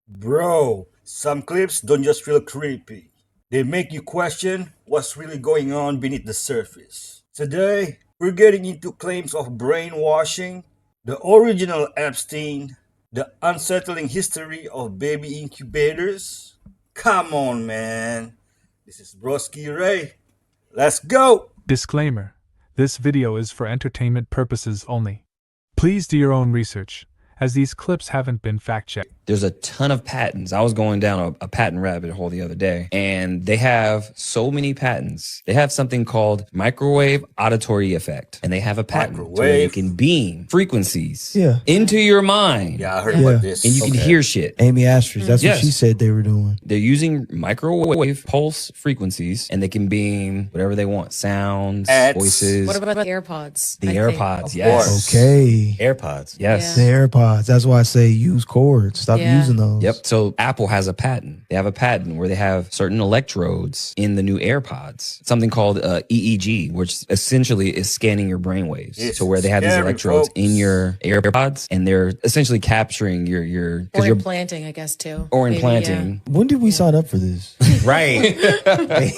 Bro, some clips don't just feel creepy. They make you question what's really going on beneath the surface. Today, we're getting into claims of brainwashing, the original Epstein, the unsettling history of baby incubators. Come on, man. This is Brosky Ray. Let's go! Disclaimer: this video is for entertainment purposes only. Please do your own research, as these clips haven't been fact-checked. There's a ton of patents. I was going down a patent rabbit hole the other day, and they have so many patents. They have something called microwave auditory effect, and they have a patent to where you can beam frequencies into your mind. Yeah, I heard about this. And you can hear shit. Amy Astridge, that's what she said they were doing. They're using microwave pulse frequencies, and they can beam whatever they want. Sounds, voices. What about AirPods? The AirPods, yes. Okay. AirPods, yes. The AirPods. That's why I say use cords. Stop using those. Yep. So Apple has a patent. They have a patent where they have certain electrodes in the new AirPods. Something called EEG, which essentially is scanning your brainwaves. So where they have these electrodes in your AirPods, and they're essentially capturing your or implanting, I guess, too. Or implanting. When did we sign up for this? Right.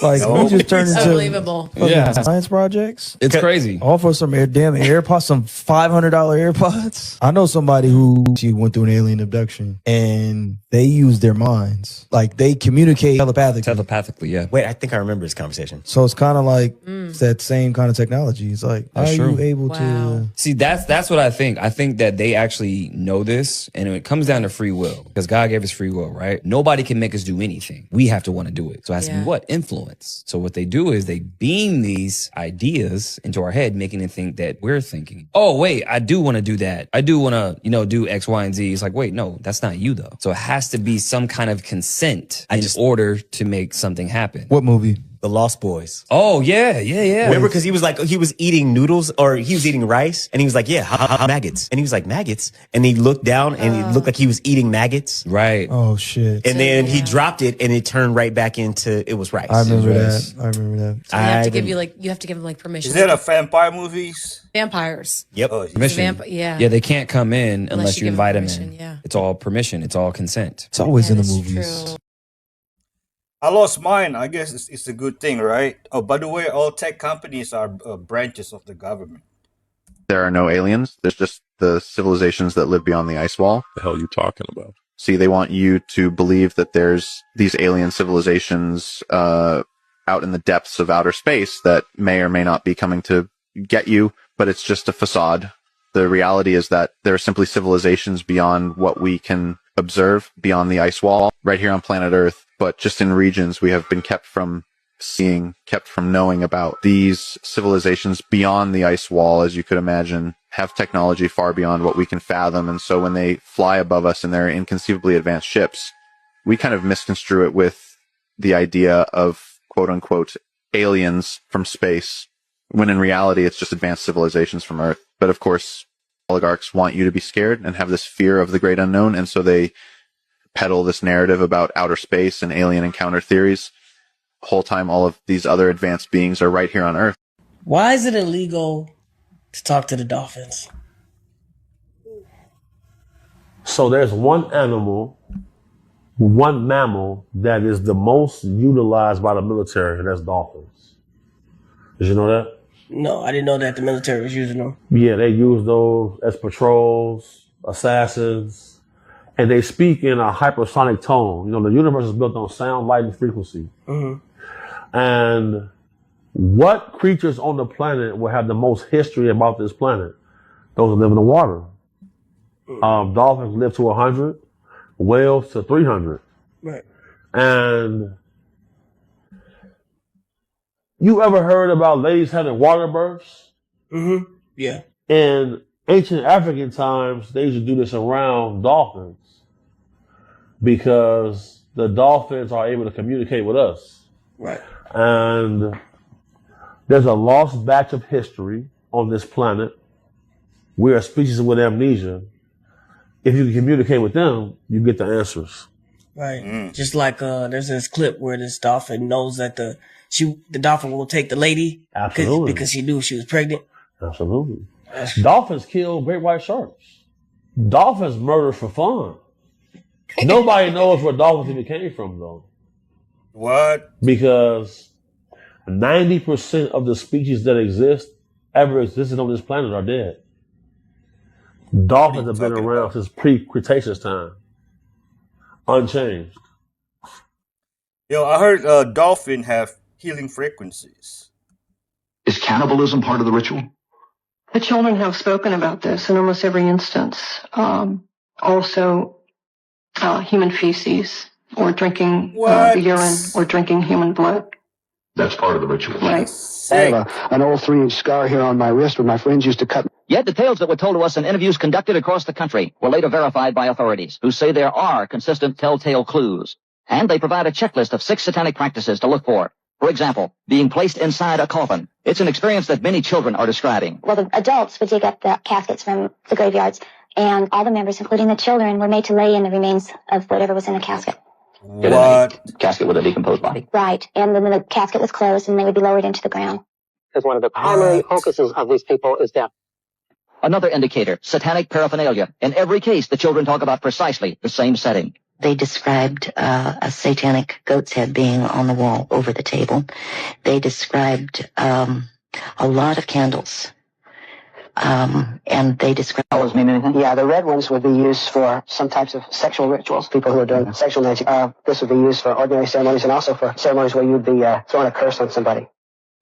Like we just turned into unbelievable. Science projects. It's crazy. All for some damn AirPods, some $500 AirPods. I know somebody who she went through an alien abduction and they use their minds. Like they communicate telepathically. Yeah. Wait, I think I remember this conversation. So it's kind of like that same kind of technology. It's like, how are you able to? See, that's what I think. I think that they actually know this, and it comes down to free will, because God gave us free will, right? Nobody can make us do anything. We have to want to do it. So it has to be what? Influence. So what they do is they beam these ideas into our head, making it think that we're thinking, oh, wait, I do want to do that. I do want to, do X, Y, and Z. It's like, wait, no, that's not you though. So it has to be some kind of consent in order to make something happen. What movie? The Lost Boys. Oh, yeah. Remember, because he was eating noodles, or he was eating rice, and he was like, yeah, maggots. And he was like, maggots? And he looked down, and it looked like he was eating maggots. Right. Oh, shit. And then he dropped it, and it turned right back into, it was rice. I remember that. So you have to give you have to give him permission. Is that a vampire movies? Vampires. Yep. Permission. Yeah, they can't come in unless you invite them in. Yeah. It's all permission. It's all consent. It's always in the movies. True. I lost mine. I guess it's a good thing, right? Oh, by the way, all tech companies are branches of the government. There are no aliens. There's just the civilizations that live beyond the ice wall. The hell are you talking about? See, they want you to believe that there's these alien civilizations out in the depths of outer space that may or may not be coming to get you, but it's just a facade. The reality is that there are simply civilizations beyond what we can observe, beyond the ice wall, right here on planet Earth. But just in regions we have been kept from seeing, kept from knowing about. These civilizations beyond the ice wall, as you could imagine, have technology far beyond what we can fathom. And so when they fly above us in their inconceivably advanced ships, we kind of misconstrue it with the idea of quote unquote aliens from space, when in reality it's just advanced civilizations from Earth. But of course, oligarchs want you to be scared and have this fear of the great unknown, and so they peddle this narrative about outer space and alien encounter theories. The whole time, all of these other advanced beings are right here on Earth. Why is it illegal to talk to the dolphins? So there's one mammal that is the most utilized by the military, and that's dolphins. Did you know that? No, I didn't know that the military was using them. Yeah, they use those as patrols, assassins, and they speak in a hypersonic tone. The universe is built on sound, light, and frequency. And what creatures on the planet will have the most history about this planet? Those that live in the water. Dolphins live to 100, whales to 300. Right. And you ever heard about ladies having water births? Yeah. In ancient African times, they used to do this around dolphins because the dolphins are able to communicate with us. Right. And there's a lost batch of history on this planet. We're a species with amnesia. If you can communicate with them, you get the answers. Right. Just like there's this clip where this dolphin knows that the dolphin will take the lady. Absolutely. Because she knew she was pregnant. Absolutely. Dolphins kill great white sharks. Dolphins murder for fun. Nobody knows where dolphins even came from, though. What? Because 90% of the species that ever existed on this planet are dead. Dolphins have been around since pre-Cretaceous time. Unchanged. Yo, I heard dolphins have healing frequencies. Is cannibalism part of the ritual? The children have spoken about this in almost every instance. Also, human feces, or drinking the urine, or drinking human blood. That's part of the ritual. Right. I have an old 3-inch scar here on my wrist where my friends used to cut. Yet the tales that were told to us in interviews conducted across the country were later verified by authorities, who say there are consistent telltale clues. And they provide a checklist of 6 satanic practices to look for. For example, being placed inside a coffin. It's an experience that many children are describing. Well, the adults would dig up the caskets from the graveyards, and all the members, including the children, were made to lay in the remains of whatever was in the casket. What? Casket with a decomposed body. Right, and then the casket was closed, and they would be lowered into the ground. Because one of the primary focuses of these people is death. Another indicator, satanic paraphernalia. In every case, the children talk about precisely the same setting. They described a satanic goat's head being on the wall over the table. They described a lot of candles. And they described... Colors mean anything? Yeah, the red ones would be used for some types of sexual rituals. People who are doing sexual magic. This would be used for ordinary ceremonies and also for ceremonies where you'd be throwing a curse on somebody.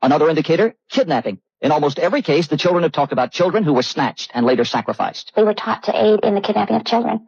Another indicator, kidnapping. In almost every case, the children have talked about children who were snatched and later sacrificed. They were taught to aid in the kidnapping of children.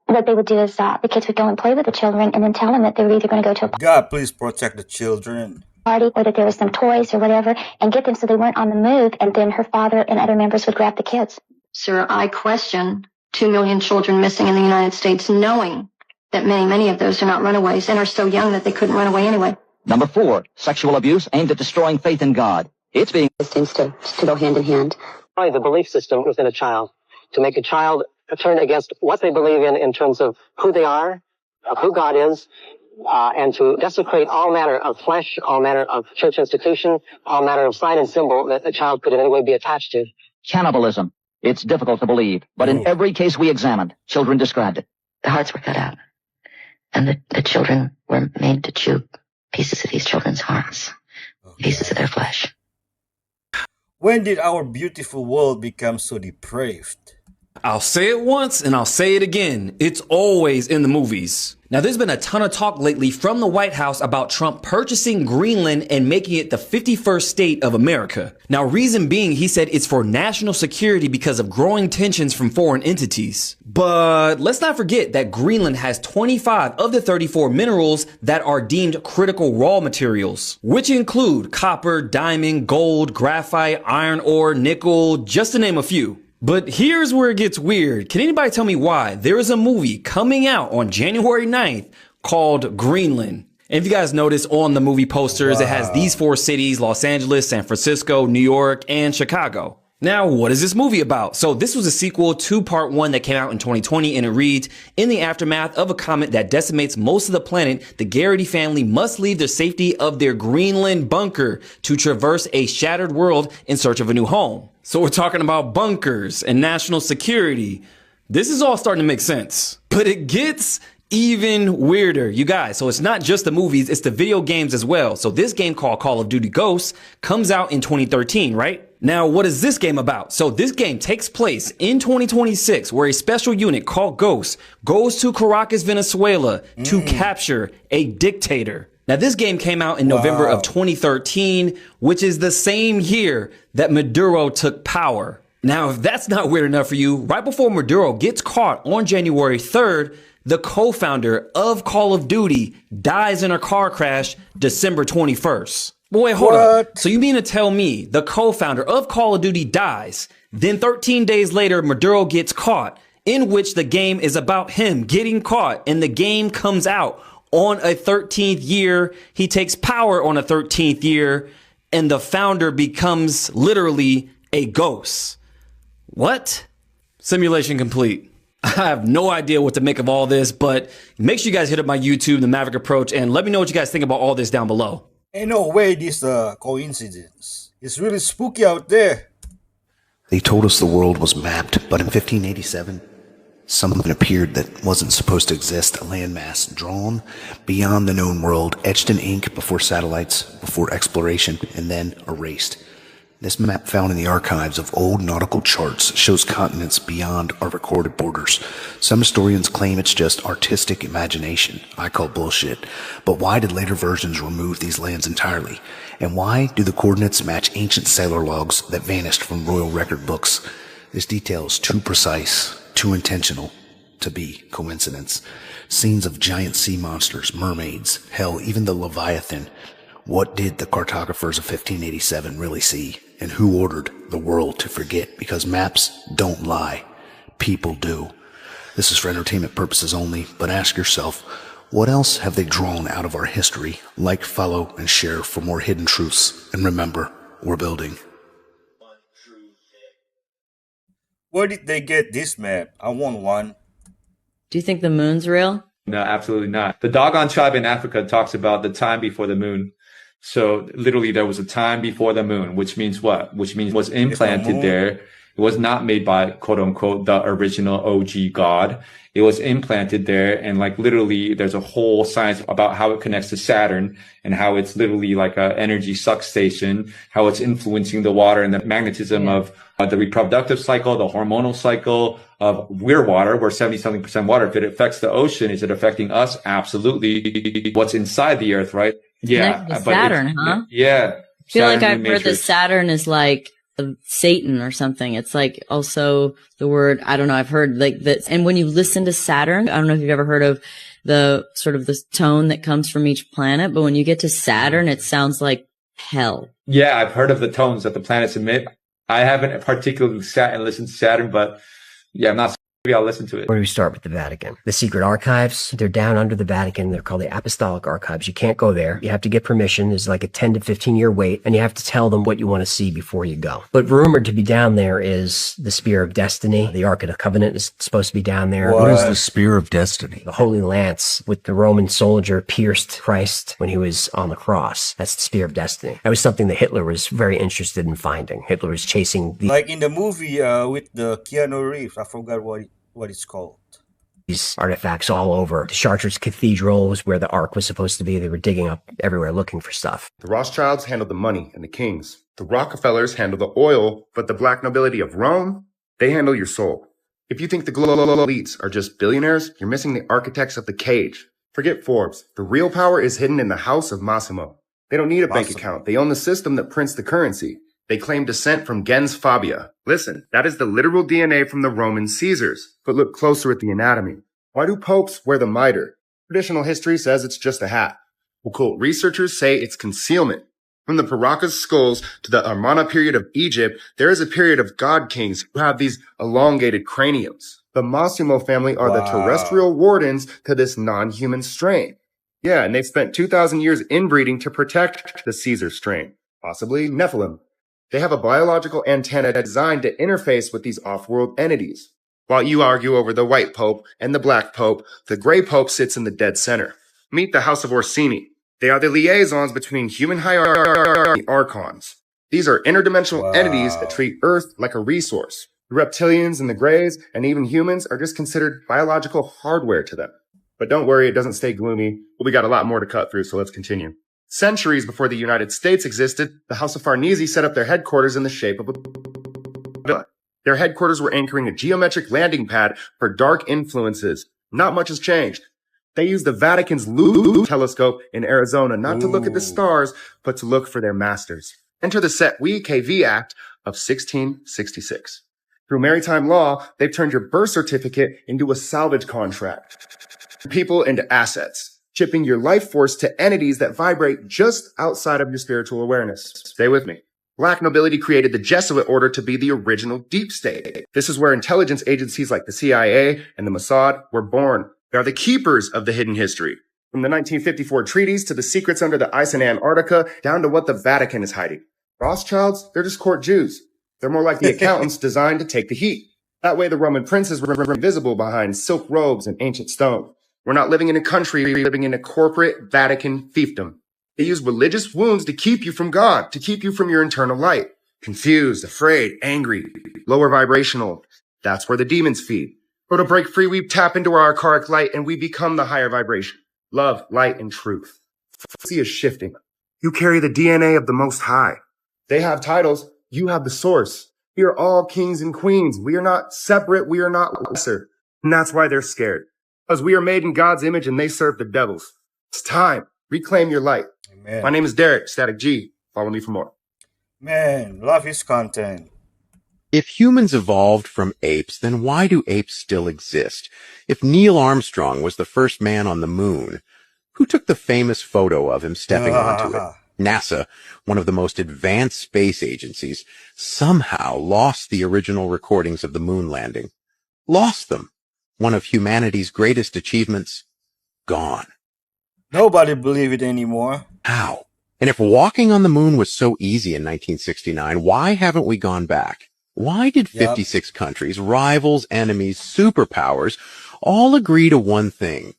What they would do is the kids would go and play with the children and then tell them that they were either going to go to a God, please protect the children. party or that there was some toys or whatever and get them so they weren't on the move, and then her father and other members would grab the kids. Sir, I question 2 million children missing in the United States, knowing that many of those are not runaways and are so young that they couldn't run away anyway. Number 4, sexual abuse aimed at destroying faith in God. It's being... It seems to go hand in hand. Probably the belief system within a child, to make a child turn against what they believe in terms of who they are, of who God is, and to desecrate all manner of flesh, all manner of church institution, all manner of sign and symbol that the child could in any way be attached to. Cannibalism. It's difficult to believe, but in every case we examined, children described it. The hearts were cut out, and the children were made to chew pieces of these children's hearts, pieces of their flesh. When did our beautiful world become so depraved? I'll say it once and I'll say it again. It's always in the movies. Now, there's been a ton of talk lately from the White House about Trump purchasing Greenland and making it the 51st state of America. Now, reason being, he said it's for national security because of growing tensions from foreign entities. But let's not forget that Greenland has 25 of the 34 minerals that are deemed critical raw materials, which include copper, diamond, gold, graphite, iron ore, nickel, just to name a few. But here's where it gets weird. Can anybody tell me why there is a movie coming out on January 9th called Greenland? And if you guys notice on the movie posters, it has these 4 cities, Los Angeles, San Francisco, New York, and Chicago. Now, what is this movie about? So this was a sequel to part 1 that came out in 2020, and it reads, in the aftermath of a comet that decimates most of the planet, the Garrity family must leave the safety of their Greenland bunker to traverse a shattered world in search of a new home. So we're talking about bunkers and national security. This is all starting to make sense, but it gets even weirder, you guys. So it's not just the movies, it's the video games as well. So this game called Call of Duty Ghosts comes out in 2013, right? Now, what is this game about? So this game takes place in 2026, where a special unit called Ghosts goes to Caracas, Venezuela to capture a dictator. Now, this game came out in November of 2013, which is the same year that Maduro took power. Now, if that's not weird enough for you, right before Maduro gets caught on January 3rd, the co-founder of Call of Duty dies in a car crash December 21st. But wait, hold up. So you mean to tell me the co-founder of Call of Duty dies, then 13 days later, Maduro gets caught, in which the game is about him getting caught, and the game comes out on a 13th year, he takes power on a 13th year, and the founder becomes literally a ghost. What? Simulation complete. I have no idea what to make of all this, but make sure you guys hit up my YouTube, The Maverick Approach, and let me know what you guys think about all this down below. Ain't no way this coincidence. It's really spooky out there. They told us the world was mapped, but in 1587, Something appeared that wasn't supposed to exist, a landmass drawn beyond the known world, etched in ink before satellites, before exploration, and then erased. This map found in the archives of old nautical charts shows continents beyond our recorded borders. Some historians claim it's just artistic imagination. I call bullshit. But why did later versions remove these lands entirely? And why do the coordinates match ancient sailor logs that vanished from royal record books? This detail is too precise, too intentional to be coincidence. Scenes of giant sea monsters, mermaids, hell, even the Leviathan. What did the cartographers of 1587 really see? And who ordered the world to forget? Because maps don't lie. People do. This is for entertainment purposes only, but ask yourself, what else have they drawn out of our history? Like, follow, and share for more hidden truths. And remember, we're building. Where did they get this map? I want one. Do you think the moon's real? No, absolutely not. The Dogon tribe in Africa talks about the time before the moon. So literally there was a time before the moon, which means what? Which means it was implanted there. It was not made by quote unquote the original OG God. It was implanted there, and like literally there's a whole science about how it connects to Saturn and how it's literally like a energy suck station, how it's influencing the water and the magnetism of the reproductive cycle, the hormonal cycle of we're water. We're 70-something% water. If it affects the ocean, is it affecting us? Absolutely. What's inside the earth, right? Yeah. Connected to Saturn, huh? Yeah. I feel like Saturn I've heard that Saturn is like Satan or something. It's like also the word, I don't know, I've heard like that. And when you listen to Saturn, I don't know if you've ever heard of the sort of the tone that comes from each planet, but when you get to Saturn, it sounds like hell. Yeah, I've heard of the tones that the planets emit. I haven't particularly sat and listened to Saturn, but yeah, I'm not. Maybe I'll listen to it. Where do we start with the Vatican? The secret archives, they're down under the Vatican. They're called the Apostolic Archives. You can't go there. You have to get permission. There's like a 10 to 15 year wait, and you have to tell them what you want to see before you go. But rumored to be down there is the Spear of Destiny. The Ark of the Covenant is supposed to be down there. What is the Spear of Destiny? The Holy Lance with the Roman soldier pierced Christ when he was on the cross. That's the Spear of Destiny. That was something that Hitler was very interested in finding. Hitler was chasing like in the movie with the Keanu Reeves. I forgot what it's called. These artifacts all over. The Chartres Cathedral was where the Ark was supposed to be. They were digging up everywhere looking for stuff. The Rothschilds handled the money and the kings. The Rockefellers handle the oil, but the black nobility of Rome, they handle your soul. If you think the global elites are just billionaires, you're missing the architects of the cage. Forget Forbes. The real power is hidden in the house of Massimo. They don't need a bank account. They own the system that prints the currency. They claim descent from gens Fabia. Listen, that is the literal DNA from the Roman Caesars. But look closer at the anatomy. Why do popes wear the mitre? Traditional history says it's just a hat. Occult researchers say it's concealment. From the Paracas skulls to the Amarna period of Egypt, there is a period of god kings who have these elongated craniums. The Massimo family are the terrestrial wardens to this non-human strain. Yeah, and they've spent 2,000 years inbreeding to protect the Caesar strain, possibly Nephilim. They have a biological antenna designed to interface with these off-world entities. While you argue over the white pope and the black pope, the gray pope sits in the dead center. Meet the House of Orsini. They are the liaisons between human hierarchy and the archons. These are interdimensional entities that treat Earth like a resource. The reptilians and the grays and even humans are just considered biological hardware to them. But don't worry, it doesn't stay gloomy. We got a lot more to cut through, so let's continue. Centuries before the United States existed, the House of Farnese set up their headquarters in the shape of a villa. Their headquarters were anchoring a geometric landing pad for dark influences. Not much has changed. They used the Vatican's Lulu telescope in Arizona not to look at the stars, but to look for their masters. Enter the Set We KV Act of 1666. Through maritime law, they've turned your birth certificate into a salvage contract. People into assets. Shipping your life force to entities that vibrate just outside of your spiritual awareness. Stay with me. Black nobility created the Jesuit order to be the original deep state. This is where intelligence agencies like the CIA and the Mossad were born. They are the keepers of the hidden history. From the 1954 treaties to the secrets under the ice in Antarctica, down to what the Vatican is hiding. Rothschilds, they're just court Jews. They're more like the accountants designed to take the heat. That way the Roman princes were invisible behind silk robes and ancient stone. We're not living in a country, we're living in a corporate Vatican fiefdom. They use religious wounds to keep you from God, to keep you from your internal light. Confused, afraid, angry, lower vibrational. That's where the demons feed. Or to break free, we tap into our archaic light and we become the higher vibration. Love, light, and truth. Frequency is shifting. You carry the DNA of the Most High. They have titles. You have the source. We are all kings and queens. We are not separate. We are not lesser. And that's why they're scared. Because we are made in God's image and they serve the devils. It's time. Reclaim your light. Amen. My name is Derek, Static G. Follow me for more. Man, love his content. If humans evolved from apes, then why do apes still exist? If Neil Armstrong was the first man on the moon, who took the famous photo of him stepping onto it? NASA, one of the most advanced space agencies, somehow lost the original recordings of the moon landing. Lost them. One of humanity's greatest achievements, gone. Nobody believe it anymore. How? And if walking on the moon was so easy in 1969, why haven't we gone back? Why did 56 countries, rivals, enemies, superpowers, all agree to one thing?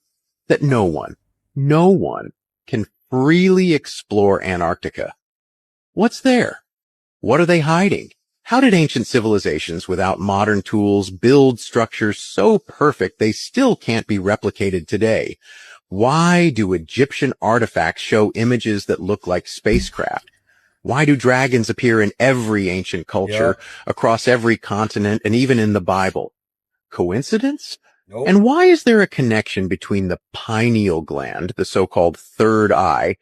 That no one can freely explore Antarctica. What's there? What are they hiding? How did ancient civilizations without modern tools build structures so perfect they still can't be replicated today? Why do Egyptian artifacts show images that look like spacecraft? Why do dragons appear in every ancient culture, across every continent, and even in the Bible? Coincidence? Nope. And why is there a connection between the pineal gland, the so-called third eye,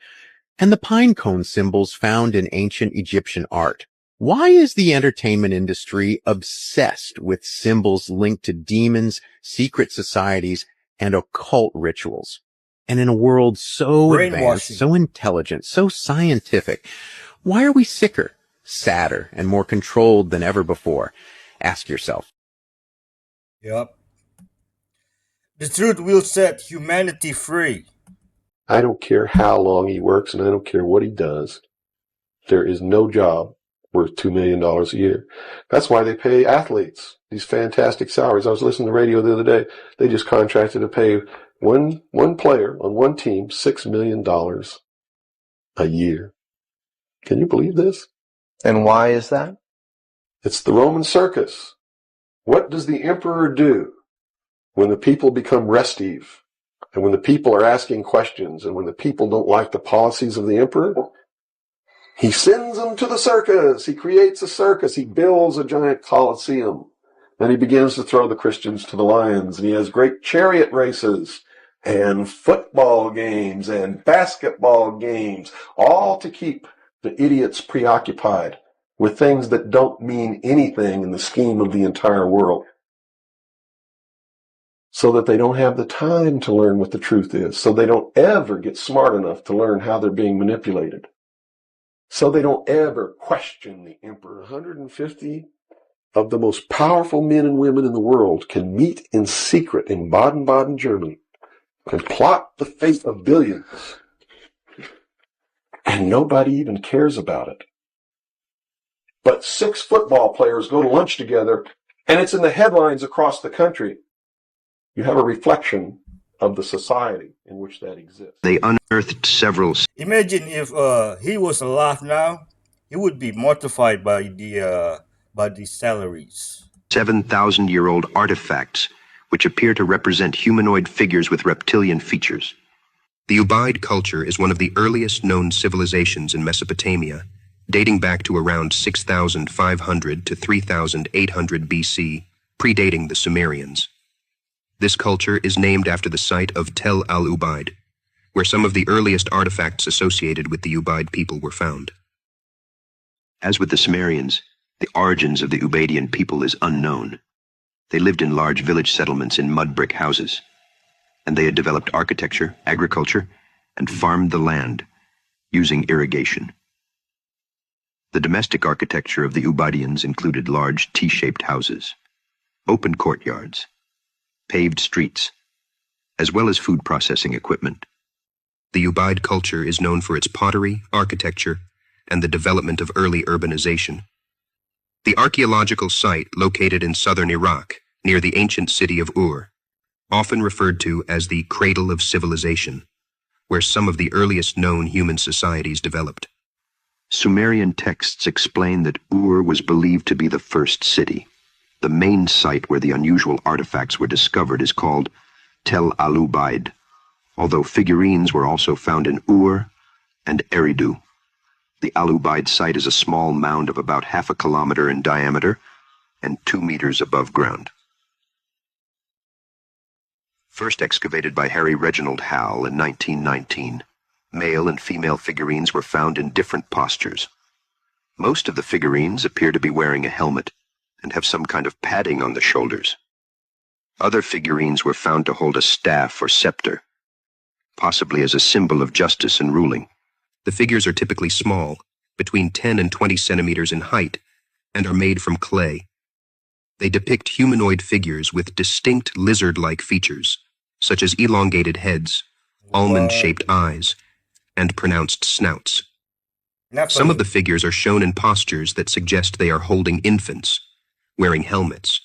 and the pine cone symbols found in ancient Egyptian art? Why is the entertainment industry obsessed with symbols linked to demons, secret societies, and occult rituals? And in a world so advanced, so intelligent, so scientific, why are we sicker, sadder, and more controlled than ever before? Ask yourself. Yep. The truth will set humanity free. I don't care how long he works and I don't care what he does. There is no job worth $2 million a year. That's why they pay athletes these fantastic salaries. I was listening to the radio the other day. They just contracted to pay one player on one team $6 million a year. Can you believe this? And why is that? It's the Roman circus. What does the emperor do when the people become restive and when the people are asking questions and when the people don't like the policies of the emperor? He sends them to the circus. He creates a circus. He builds a giant coliseum. Then he begins to throw the Christians to the lions. And he has great chariot races and football games and basketball games, all to keep the idiots preoccupied with things that don't mean anything in the scheme of the entire world, so that they don't have the time to learn what the truth is, so they don't ever get smart enough to learn how they're being manipulated, so they don't ever question the emperor. 150 of the most powerful men and women in the world can meet in secret in Baden-Baden, Germany, and plot the fate of billions, and nobody even cares about it. But 6 football players go to lunch together, and it's in the headlines across the country. You have a reflection of the society in which that exists. They unearthed several. Imagine if he was alive now, he would be mortified by the salaries. 7,000-year-old artifacts, which appear to represent humanoid figures with reptilian features. The Ubaid culture is one of the earliest known civilizations in Mesopotamia, dating back to around 6,500 to 3,800 BC, predating the Sumerians. This culture is named after the site of Tel al-Ubaid, where some of the earliest artifacts associated with the Ubaid people were found. As with the Sumerians, the origins of the Ubaidian people is unknown. They lived in large village settlements in mud brick houses, and they had developed architecture, agriculture, and farmed the land using irrigation. The domestic architecture of the Ubaidians included large T-shaped houses, open courtyards, paved streets, as well as food processing equipment. The Ubaid culture is known for its pottery, architecture, and the development of early urbanization. The archaeological site located in southern Iraq, near the ancient city of Ur, often referred to as the cradle of civilization, where some of the earliest known human societies developed. Sumerian texts explain that Ur was believed to be the first city. The main site where the unusual artifacts were discovered is called Tel al-Ubaid, although figurines were also found in Ur and Eridu. The Al-Ubaid site is a small mound of about half a kilometer in diameter and 2 meters above ground. First excavated by Harry Reginald Howell in 1919, male and female figurines were found in different postures. Most of the figurines appear to be wearing a helmet and have some kind of padding on the shoulders. Other figurines were found to hold a staff or scepter, possibly as a symbol of justice and ruling. The figures are typically small, between 10 and 20 centimeters in height, and are made from clay. They depict humanoid figures with distinct lizard-like features, such as elongated heads, almond-shaped eyes, and pronounced snouts. Some of the figures are shown in postures that suggest they are holding infants, wearing helmets,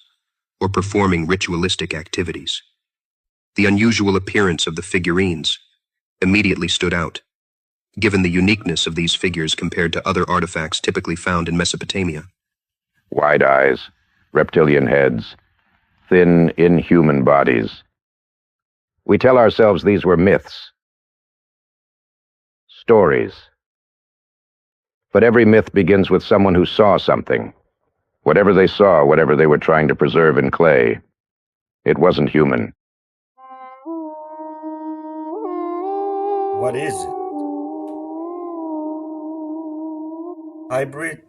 or performing ritualistic activities. The unusual appearance of the figurines immediately stood out, given the uniqueness of these figures compared to other artifacts typically found in Mesopotamia. Wide eyes, reptilian heads, thin, inhuman bodies. We tell ourselves these were myths, stories. But every myth begins with someone who saw something. Whatever they saw, whatever they were trying to preserve in clay, it wasn't human. What is it? Hybrid?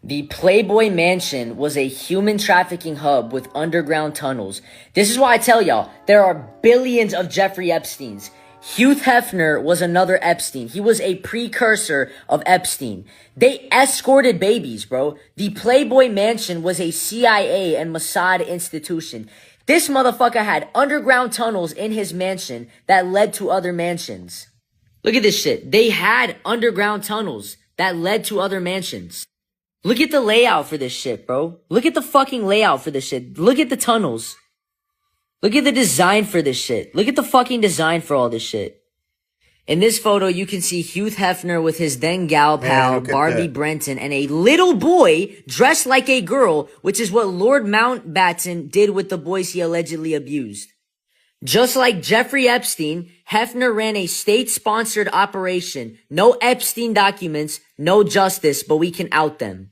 The Playboy Mansion was a human trafficking hub with underground tunnels. This is why I tell y'all, there are billions of Jeffrey Epsteins. Hugh Hefner was another Epstein. He was a precursor of Epstein. They escorted babies, bro. The Playboy Mansion was a CIA and Mossad institution. This motherfucker had underground tunnels in his mansion that led to other mansions. Look at this shit. They had underground tunnels that led to other mansions. Look at the layout for this shit, bro. Look at the fucking layout for this shit. Look at the tunnels. Look at the design for this shit. Look at the fucking design for all this shit. In this photo, you can see Hugh Hefner with his then gal pal, Barbie Brenton, and a little boy dressed like a girl, which is what Lord Mountbatten did with the boys he allegedly abused. Just like Jeffrey Epstein, Hefner ran a state-sponsored operation. No Epstein documents, no justice, but we can out them.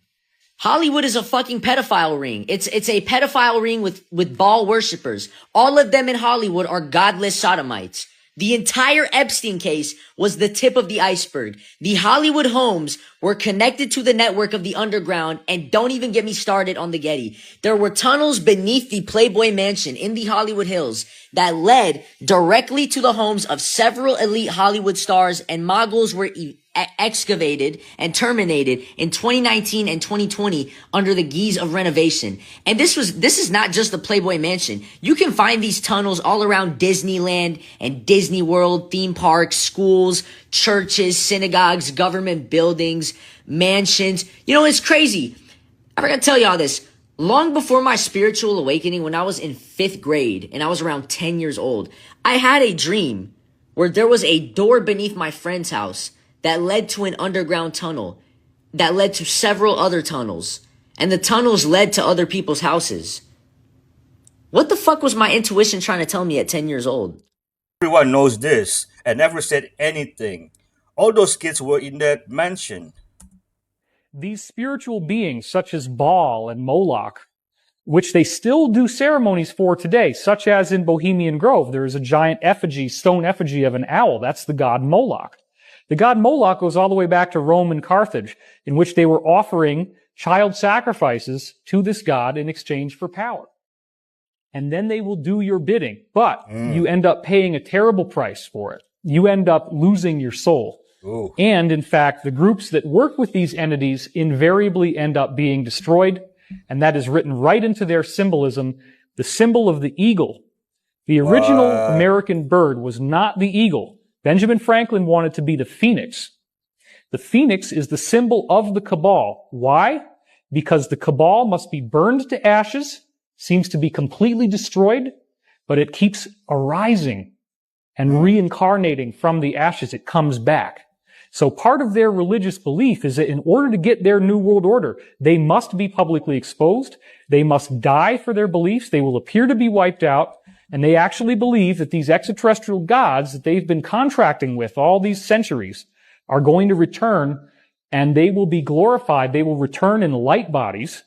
Hollywood is a fucking pedophile ring. It's a pedophile ring with Baal worshippers. All of them in Hollywood are godless sodomites. The entire Epstein case was the tip of the iceberg. The Hollywood homes were connected to the network of the underground, and don't even get me started on the Getty. There were tunnels beneath the Playboy Mansion in the Hollywood Hills that led directly to the homes of several elite Hollywood stars, and moguls were excavated and terminated in 2019 and 2020 under the guise of renovation. And this is not just the Playboy Mansion. You can find these tunnels all around Disneyland and Disney World, theme parks, schools, churches, synagogues, government buildings, mansions. You know, it's crazy. I'm gonna tell y'all this. Long before my spiritual awakening, when I was in 5th grade and I was around 10 years old, I had a dream where there was a door beneath my friend's house that led to an underground tunnel, that led to several other tunnels, and the tunnels led to other people's houses. What the fuck was my intuition trying to tell me at 10 years old? Everyone knows this and never said anything. All those kids were in that mansion. These spiritual beings, such as Baal and Moloch, which they still do ceremonies for today, such as in Bohemian Grove, there is a giant effigy, stone effigy of an owl. That's the god Moloch. The god Moloch goes all the way back to Rome and Carthage, in which they were offering child sacrifices to this god in exchange for power. And then they will do your bidding, but you end up paying a terrible price for it. You end up losing your soul. Ooh. And in fact, the groups that work with these entities invariably end up being destroyed, and that is written right into their symbolism, the symbol of the eagle. The original American bird was not the eagle. Benjamin Franklin wanted to be the phoenix. The phoenix is the symbol of the cabal. Why? Because the cabal must be burned to ashes, seems to be completely destroyed, but it keeps arising and reincarnating from the ashes. It comes back. So part of their religious belief is that in order to get their new world order, they must be publicly exposed. They must die for their beliefs. They will appear to be wiped out. And they actually believe that these extraterrestrial gods that they've been contracting with all these centuries are going to return, and they will be glorified. They will return in light bodies,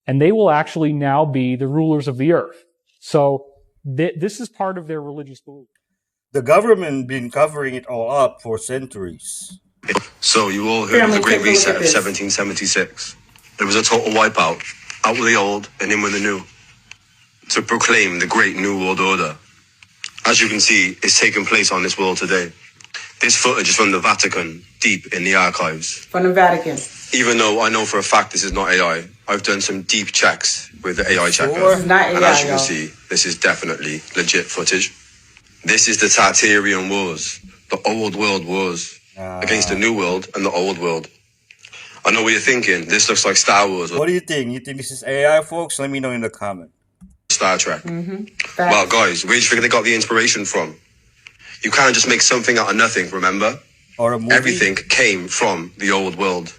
and they will actually now be the rulers of the earth. So this is part of their religious belief. The government been covering it all up for centuries. So you all heard of the Great Reset of 1776. It was a total wipeout, out with the old and in with the new, to proclaim the great New World Order. As you can see, it's taking place on this world today. This footage is from the Vatican, deep in the archives. From the Vatican. Even though I know for a fact this is not AI, I've done some deep checks with the AI checker. This is not AI, and as you can y'all. see, this is definitely legit footage. This is the Tartarian Wars, the old world wars, against the new world and the old world. I know what you're thinking. This looks like Star Wars. What do you think? You think this is AI, folks? Let me know in the comment. Star Trek. Well, guys, where do you think they got the inspiration from? You can't just make something out of nothing, remember? Or a movie? Everything came from the old world.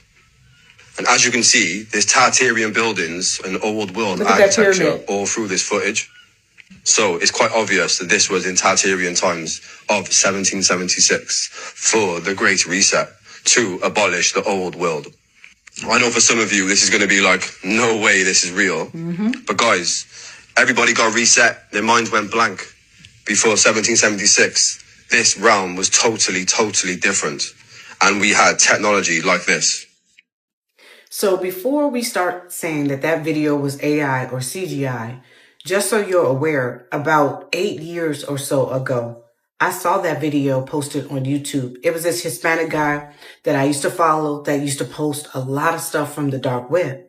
And as you can see, there's Tartarian buildings and old world Look at that architecture pyramid. all through this footage. So it's quite obvious that this was in Tartarian times of 1776 for the Great Reset to abolish the old world. I know for some of you this is going to be like, no way this is real. But guys, everybody got reset. Their minds went blank. Before 1776, this realm was totally, totally different. And we had technology like this. So before we start saying that that video was AI or CGI, just so you're aware, about 8 years or so ago, I saw that video posted on YouTube. It was this Hispanic guy that I used to follow that used to post a lot of stuff from the dark web.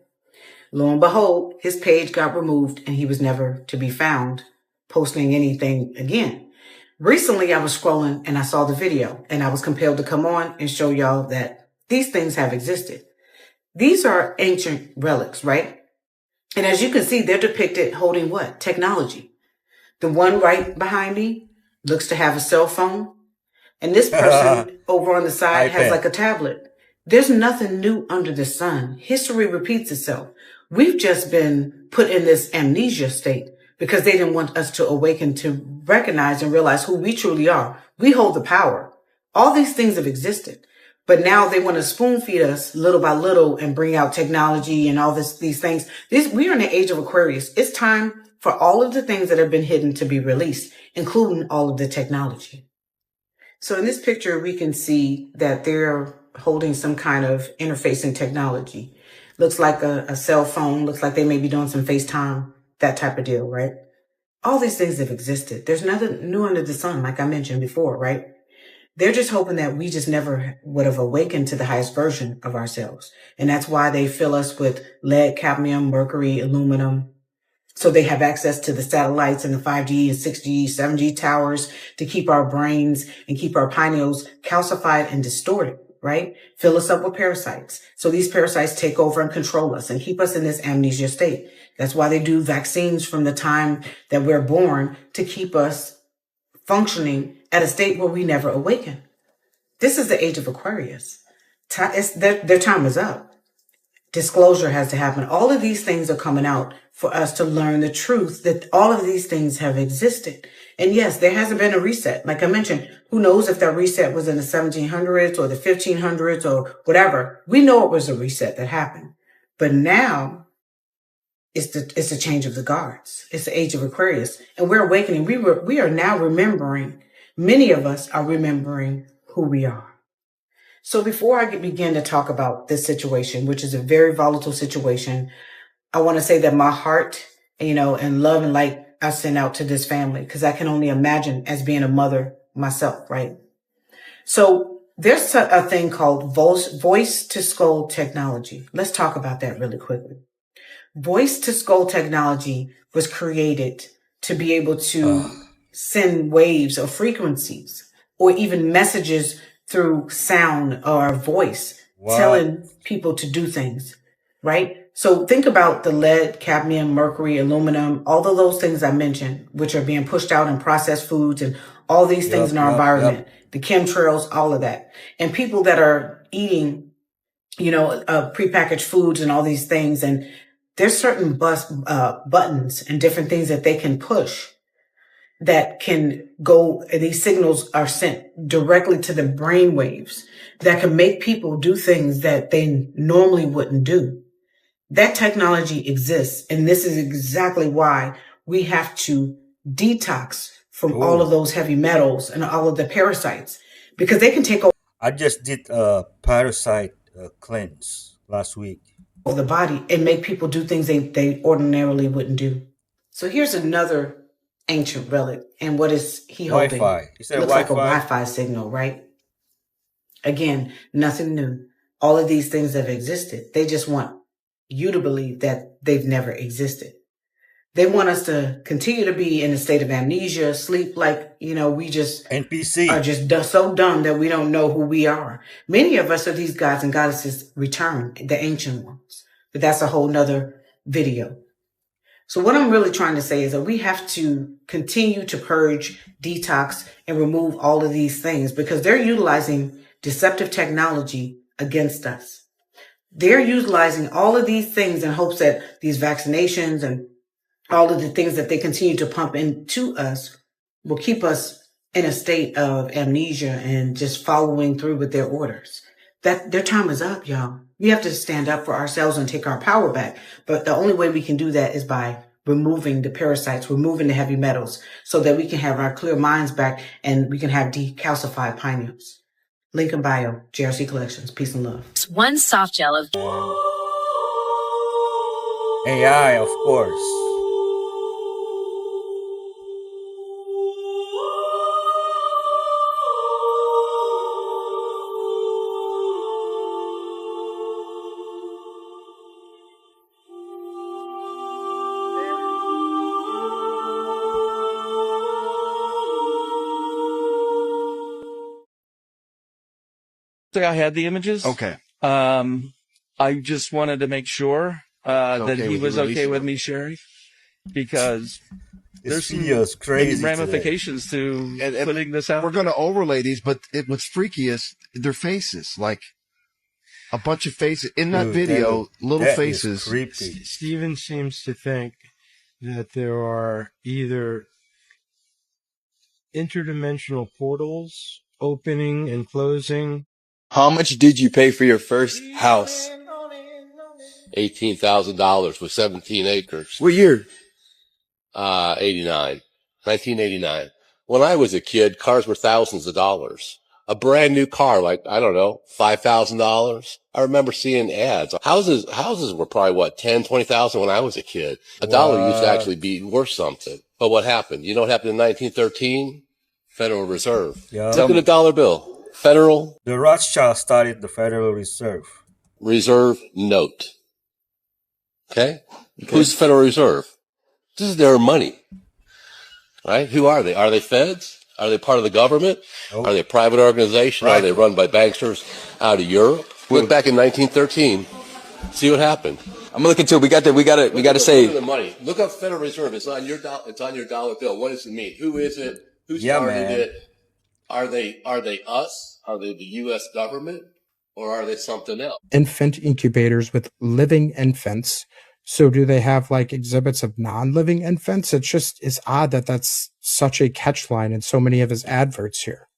Lo and behold, his page got removed and he was never to be found posting anything again. Recently, I was scrolling and I saw the video and I was compelled to come on and show y'all that these things have existed. These are ancient relics, right? And as you can see, they're depicted holding what? Technology. The one right behind me looks to have a cell phone. And this person over on the side has iPad. like a tablet. There's nothing new under the sun. History repeats itself. We've just been put in this amnesia state because they didn't want us to awaken to recognize and realize who we truly are. We hold the power. All these things have existed. But now they want to spoon feed us little by little and bring out technology and all these things. We are in the age of Aquarius. It's time for all of the things that have been hidden to be released, including all of the technology. So in this picture, we can see that they're holding some kind of interfacing technology. Looks like a cell phone. Looks like they may be doing some FaceTime, that type of deal, right? All these things have existed. There's nothing new under the sun, like I mentioned before, right? They're just hoping that we just never would have awakened to the highest version of ourselves. And that's why they fill us with lead, cadmium, mercury, aluminum. So they have access to the satellites and the 5G and 6G, 7G towers to keep our brains and keep our pineals calcified and distorted, right? Fill us up with parasites. So these parasites take over and control us and keep us in this amnesia state. That's why they do vaccines from the time that we're born to keep us functioning at a state where we never awaken. This is the age of Aquarius. Their time is up. Disclosure has to happen. All of these things are coming out for us to learn the truth that all of these things have existed. And yes, there hasn't been a reset. Like I mentioned, who knows if that reset was in the 1700s or the 1500s or whatever. We know it was a reset that happened. But now it's the change of the guards. It's the age of Aquarius. And we're awakening. We are now remembering. Many of us are remembering who we are. So before I begin to talk about this situation, which is a very volatile situation, I want to say that my heart, and love and light I send out to this family because I can only imagine as being a mother myself, right? So there's a thing called voice to skull technology. Let's talk about that really quickly. Voice to skull technology was created to be able to send waves or frequencies or even messages through sound or voice, telling people to do things, right? So think about the lead, cadmium, mercury, aluminum, all of those things I mentioned, which are being pushed out in processed foods and all these things in our environment, the chemtrails, all of that. And people that are eating, prepackaged foods and all these things, and there's certain buttons and different things that they can push that can go, and these signals are sent directly to the brain waves that can make people do things that they normally wouldn't do. That technology exists, and this is exactly why we have to detox from all of those heavy metals and all of the parasites, because they can take over. I just did a parasite cleanse last week. The body and make people do things they ordinarily wouldn't do. So here's another ancient relic, and what is he holding? Wi-Fi. Is that Looks Wi-Fi? like a Wi-Fi signal, right? Again, nothing new. All of these things have existed. They just want you to believe that they've never existed. They want us to continue to be in a state of amnesia, sleep like, we just NPC are just so dumb that we don't know who we are. Many of us are these gods and goddesses return, the ancient ones. But that's a whole nother video. So what I'm really trying to say is that we have to continue to purge, detox, and remove all of these things because they're utilizing deceptive technology against us. They're utilizing all of these things in hopes that these vaccinations and all of the things that they continue to pump into us will keep us in a state of amnesia and just following through with their orders. That their time is up, y'all. We have to stand up for ourselves and take our power back. But the only way we can do that is by removing the parasites, removing the heavy metals, so that we can have our clear minds back and we can have decalcified pineals. Link in bio, JRC Collections. Peace and love. One soft gel of AI, of course. I had the images. Okay. I just wanted to make sure that he was okay with me sharing, because there's some ramifications to putting this out. We're going to overlay these, but what's freaky is their faces, like a bunch of faces in that video, little faces. Steven seems to think that there are either interdimensional portals opening and closing. How much did you pay for your first house? $18,000 with 17 acres. What year? 1989. When I was a kid, cars were thousands of dollars. A brand new car, like, I don't know, $5,000. I remember seeing ads. Houses were probably, 10, 20,000 when I was a kid. A dollar used to actually be worth something. But what happened? You know what happened in 1913? Federal Reserve. Yeah. Look at a dollar bill. Federal. The Rothschild started the Federal Reserve. Reserve note. Okay? Who's the Federal Reserve? This is their money. Right? Who are they? Are they feds? Are they part of the government? Nope. Are they a private organization? Right. Are they run by banksters out of Europe? Look back in 1913. See what happened. I'm looking to. We got to say. The money. Look up Federal Reserve. It's on your dollar bill. What does it mean? Who is it? Who started it? Are they us? Are they the U.S. government? Or are they something else? Infant incubators with living infants. So do they have like exhibits of non-living infants? It's odd that that's such a catchline in so many of his adverts here.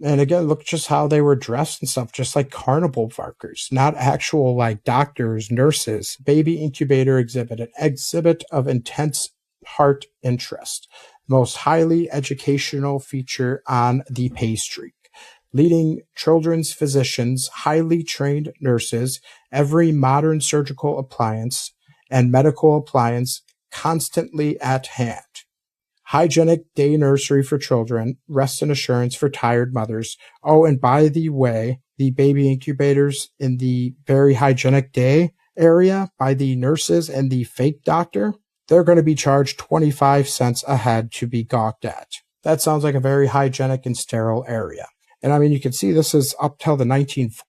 And again, look just how they were dressed and stuff, just like carnival barkers, not actual like doctors, nurses. Baby incubator exhibit, an exhibit of intense heart interest. Most highly educational feature on the pay streak. Leading children's physicians, highly trained nurses, every modern surgical appliance and medical appliance constantly at hand. Hygienic day nursery for children, rest and assurance for tired mothers. Oh, and by the way, the baby incubators in the very hygienic day area by the nurses and the fake doctor, they're going to be charged 25 cents a head to be gawked at. That sounds like a very hygienic and sterile area. And I mean, you can see this is up till the 1940s.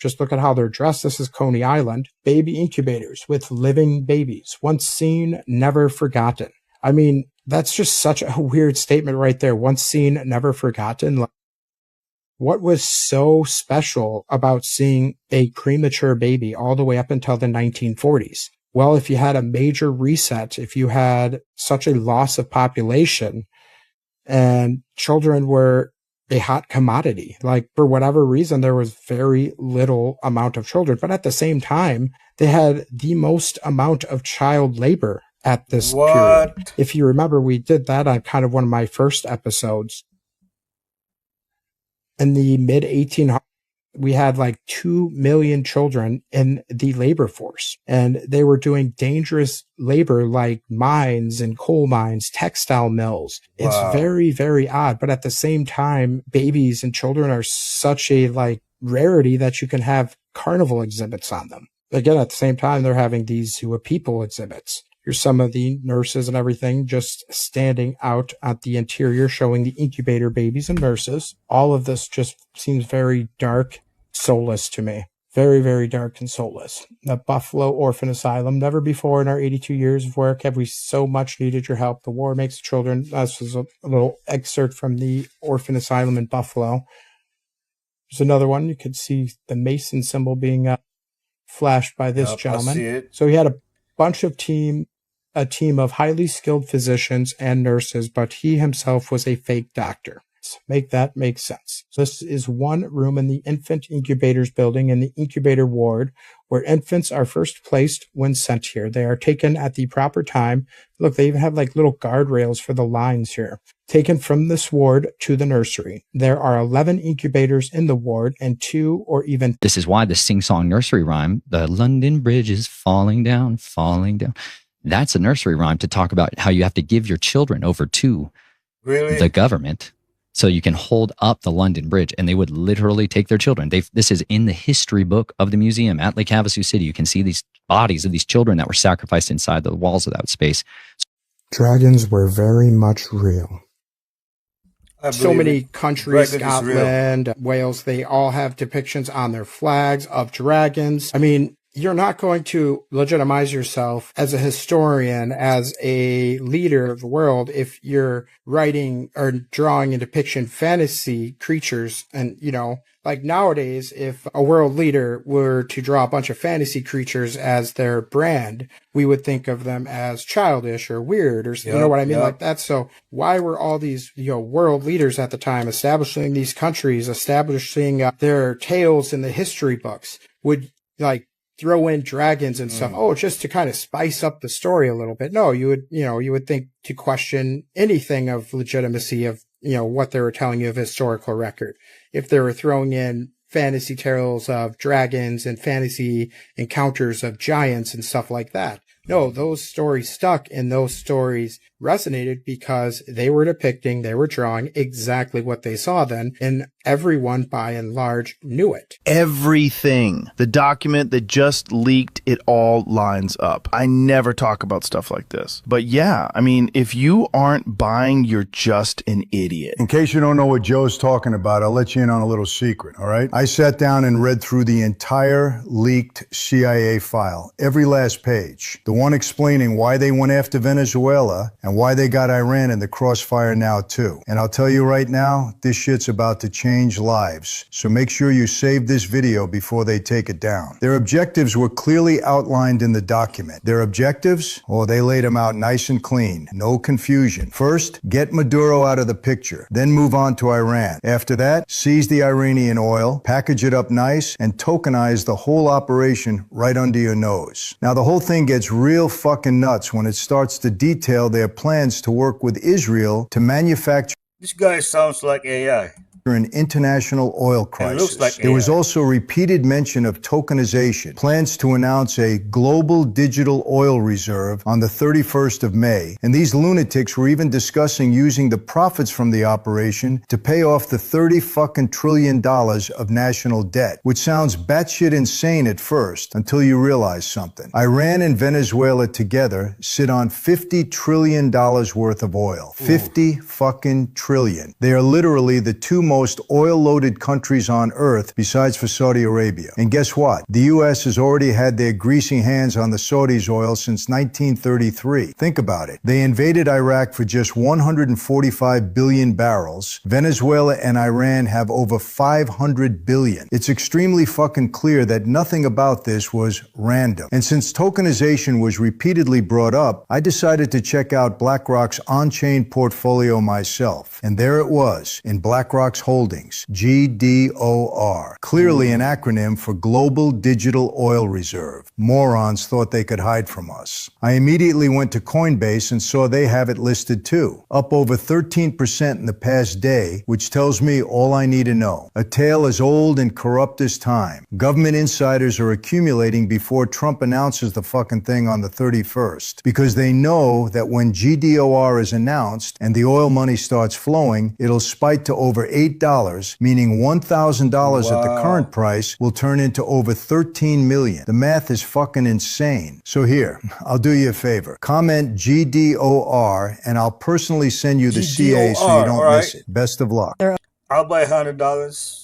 Just look at how they're dressed. This is Coney Island. Baby incubators with living babies. Once seen, never forgotten. I mean, That's just such a weird statement right there. Once seen, never forgotten. What was so special about seeing a premature baby all the way up until the 1940s? Well, if you had a major reset, if you had such a loss of population and children were a hot commodity, like for whatever reason, there was very little amount of children, but at the same time, they had the most amount of child labor at this period. If you remember, we did that on kind of one of my first episodes. In the mid 1800s, we had like 2 million children in the labor force, and they were doing dangerous labor like mines and coal mines, textile mills. Wow. It's very, very odd. But at the same time, babies and children are such a like rarity that you can have carnival exhibits on them. Again, at the same time, they're having these Zoo of People exhibits. Here's some of the nurses and everything just standing out at the interior, showing the incubator babies and nurses. All of this just seems very dark, soulless to me. Very, very dark and soulless. The Buffalo Orphan Asylum. Never before in our 82 years of work have we so much needed your help. The war makes children. This is a little excerpt from the Orphan Asylum in Buffalo. There's another one. You could see the Mason symbol being flashed by this gentleman. I see it. So he had a bunch of a team of highly skilled physicians and nurses, but he himself was a fake doctor. Make that make sense. So this is one room in the infant incubators building in the incubator ward where infants are first placed when sent here. They are taken at the proper time. Look, they even have like little guardrails for the lines here. Taken from this ward to the nursery. There are 11 incubators in the ward and 2 or even... This is why the sing-song nursery rhyme, the London Bridge is falling down, falling down. That's a nursery rhyme to talk about how you have to give your children over to the government so you can hold up the London Bridge. And they would literally take their children. This is in the history book of the museum at Lake Havasu City. You can see these bodies of these children that were sacrificed inside the walls of that space. Dragons were very much real. So many countries, Scotland, Wales, they all have depictions on their flags of dragons. I mean, you're not going to legitimize yourself as a historian, as a leader of the world, if you're writing or drawing in depiction fantasy creatures. And, you know, like nowadays, if a world leader were to draw a bunch of fantasy creatures as their brand, we would think of them as childish or weird or, you know what I mean? Like that. So why were all these, you know, world leaders at the time establishing these countries, establishing their tales in the history books, would like throw in dragons and stuff, just to kind of spice up the story a little bit? No, you would think to question anything of legitimacy of, you know, what they were telling you of historical record. If they were throwing in fantasy tales of dragons and fantasy encounters of giants and stuff like that. No, those stories stuck and those stories resonated because they were drawing exactly what they saw then, and everyone by and large knew it. Everything. The document that just leaked, it all lines up. I never talk about stuff like this. But yeah, I mean, if you aren't buying, you're just an idiot. In case you don't know what Joe's talking about, I'll let you in on a little secret, all right? I sat down and read through the entire leaked CIA file, every last page. The one explaining why they went after Venezuela and why they got Iran in the crossfire now too. And I'll tell you right now, this shit's about to change lives. So make sure you save this video before they take it down. Their objectives were clearly outlined in the document. Their objectives? Oh, they laid them out nice and clean. No confusion. First, get Maduro out of the picture. Then move on to Iran. After that, seize the Iranian oil, package it up nice, and tokenize the whole operation right under your nose. Now, the whole thing gets real fucking nuts when it starts to detail their plans to work with Israel to manufacture. This guy sounds like AI. An international oil crisis. Like there was also repeated mention of tokenization, plans to announce a global digital oil reserve on the 31st of May. And these lunatics were even discussing using the profits from the operation to pay off the $30 trillion of national debt, which sounds batshit insane at first until you realize something. Iran and Venezuela together sit on $50 trillion worth of oil. 50 fucking trillion. They are literally the two most oil-loaded countries on earth besides for Saudi Arabia. And guess what? The U.S. has already had their greasy hands on the Saudis' oil since 1933. Think about it. They invaded Iraq for just 145 billion barrels. Venezuela and Iran have over 500 billion. It's extremely fucking clear that nothing about this was random. And since tokenization was repeatedly brought up, I decided to check out BlackRock's on-chain portfolio myself. And there it was, in BlackRock's holdings, GDOR. Clearly an acronym for Global Digital Oil Reserve. Morons thought they could hide from us. I immediately went to Coinbase and saw they have it listed too. Up over 13% in the past day, which tells me all I need to know. A tale as old and corrupt as time. Government insiders are accumulating before Trump announces the fucking thing on the 31st. Because they know that when GDOR is announced and the oil money starts flowing, it'll spike to over $8, meaning $1,000 at the current price will turn into over $13 million. The math is fucking insane. So here, I'll do you a favor. Comment GDOR and I'll personally send you the CA so you don't miss it. Best of luck. I'll buy $100.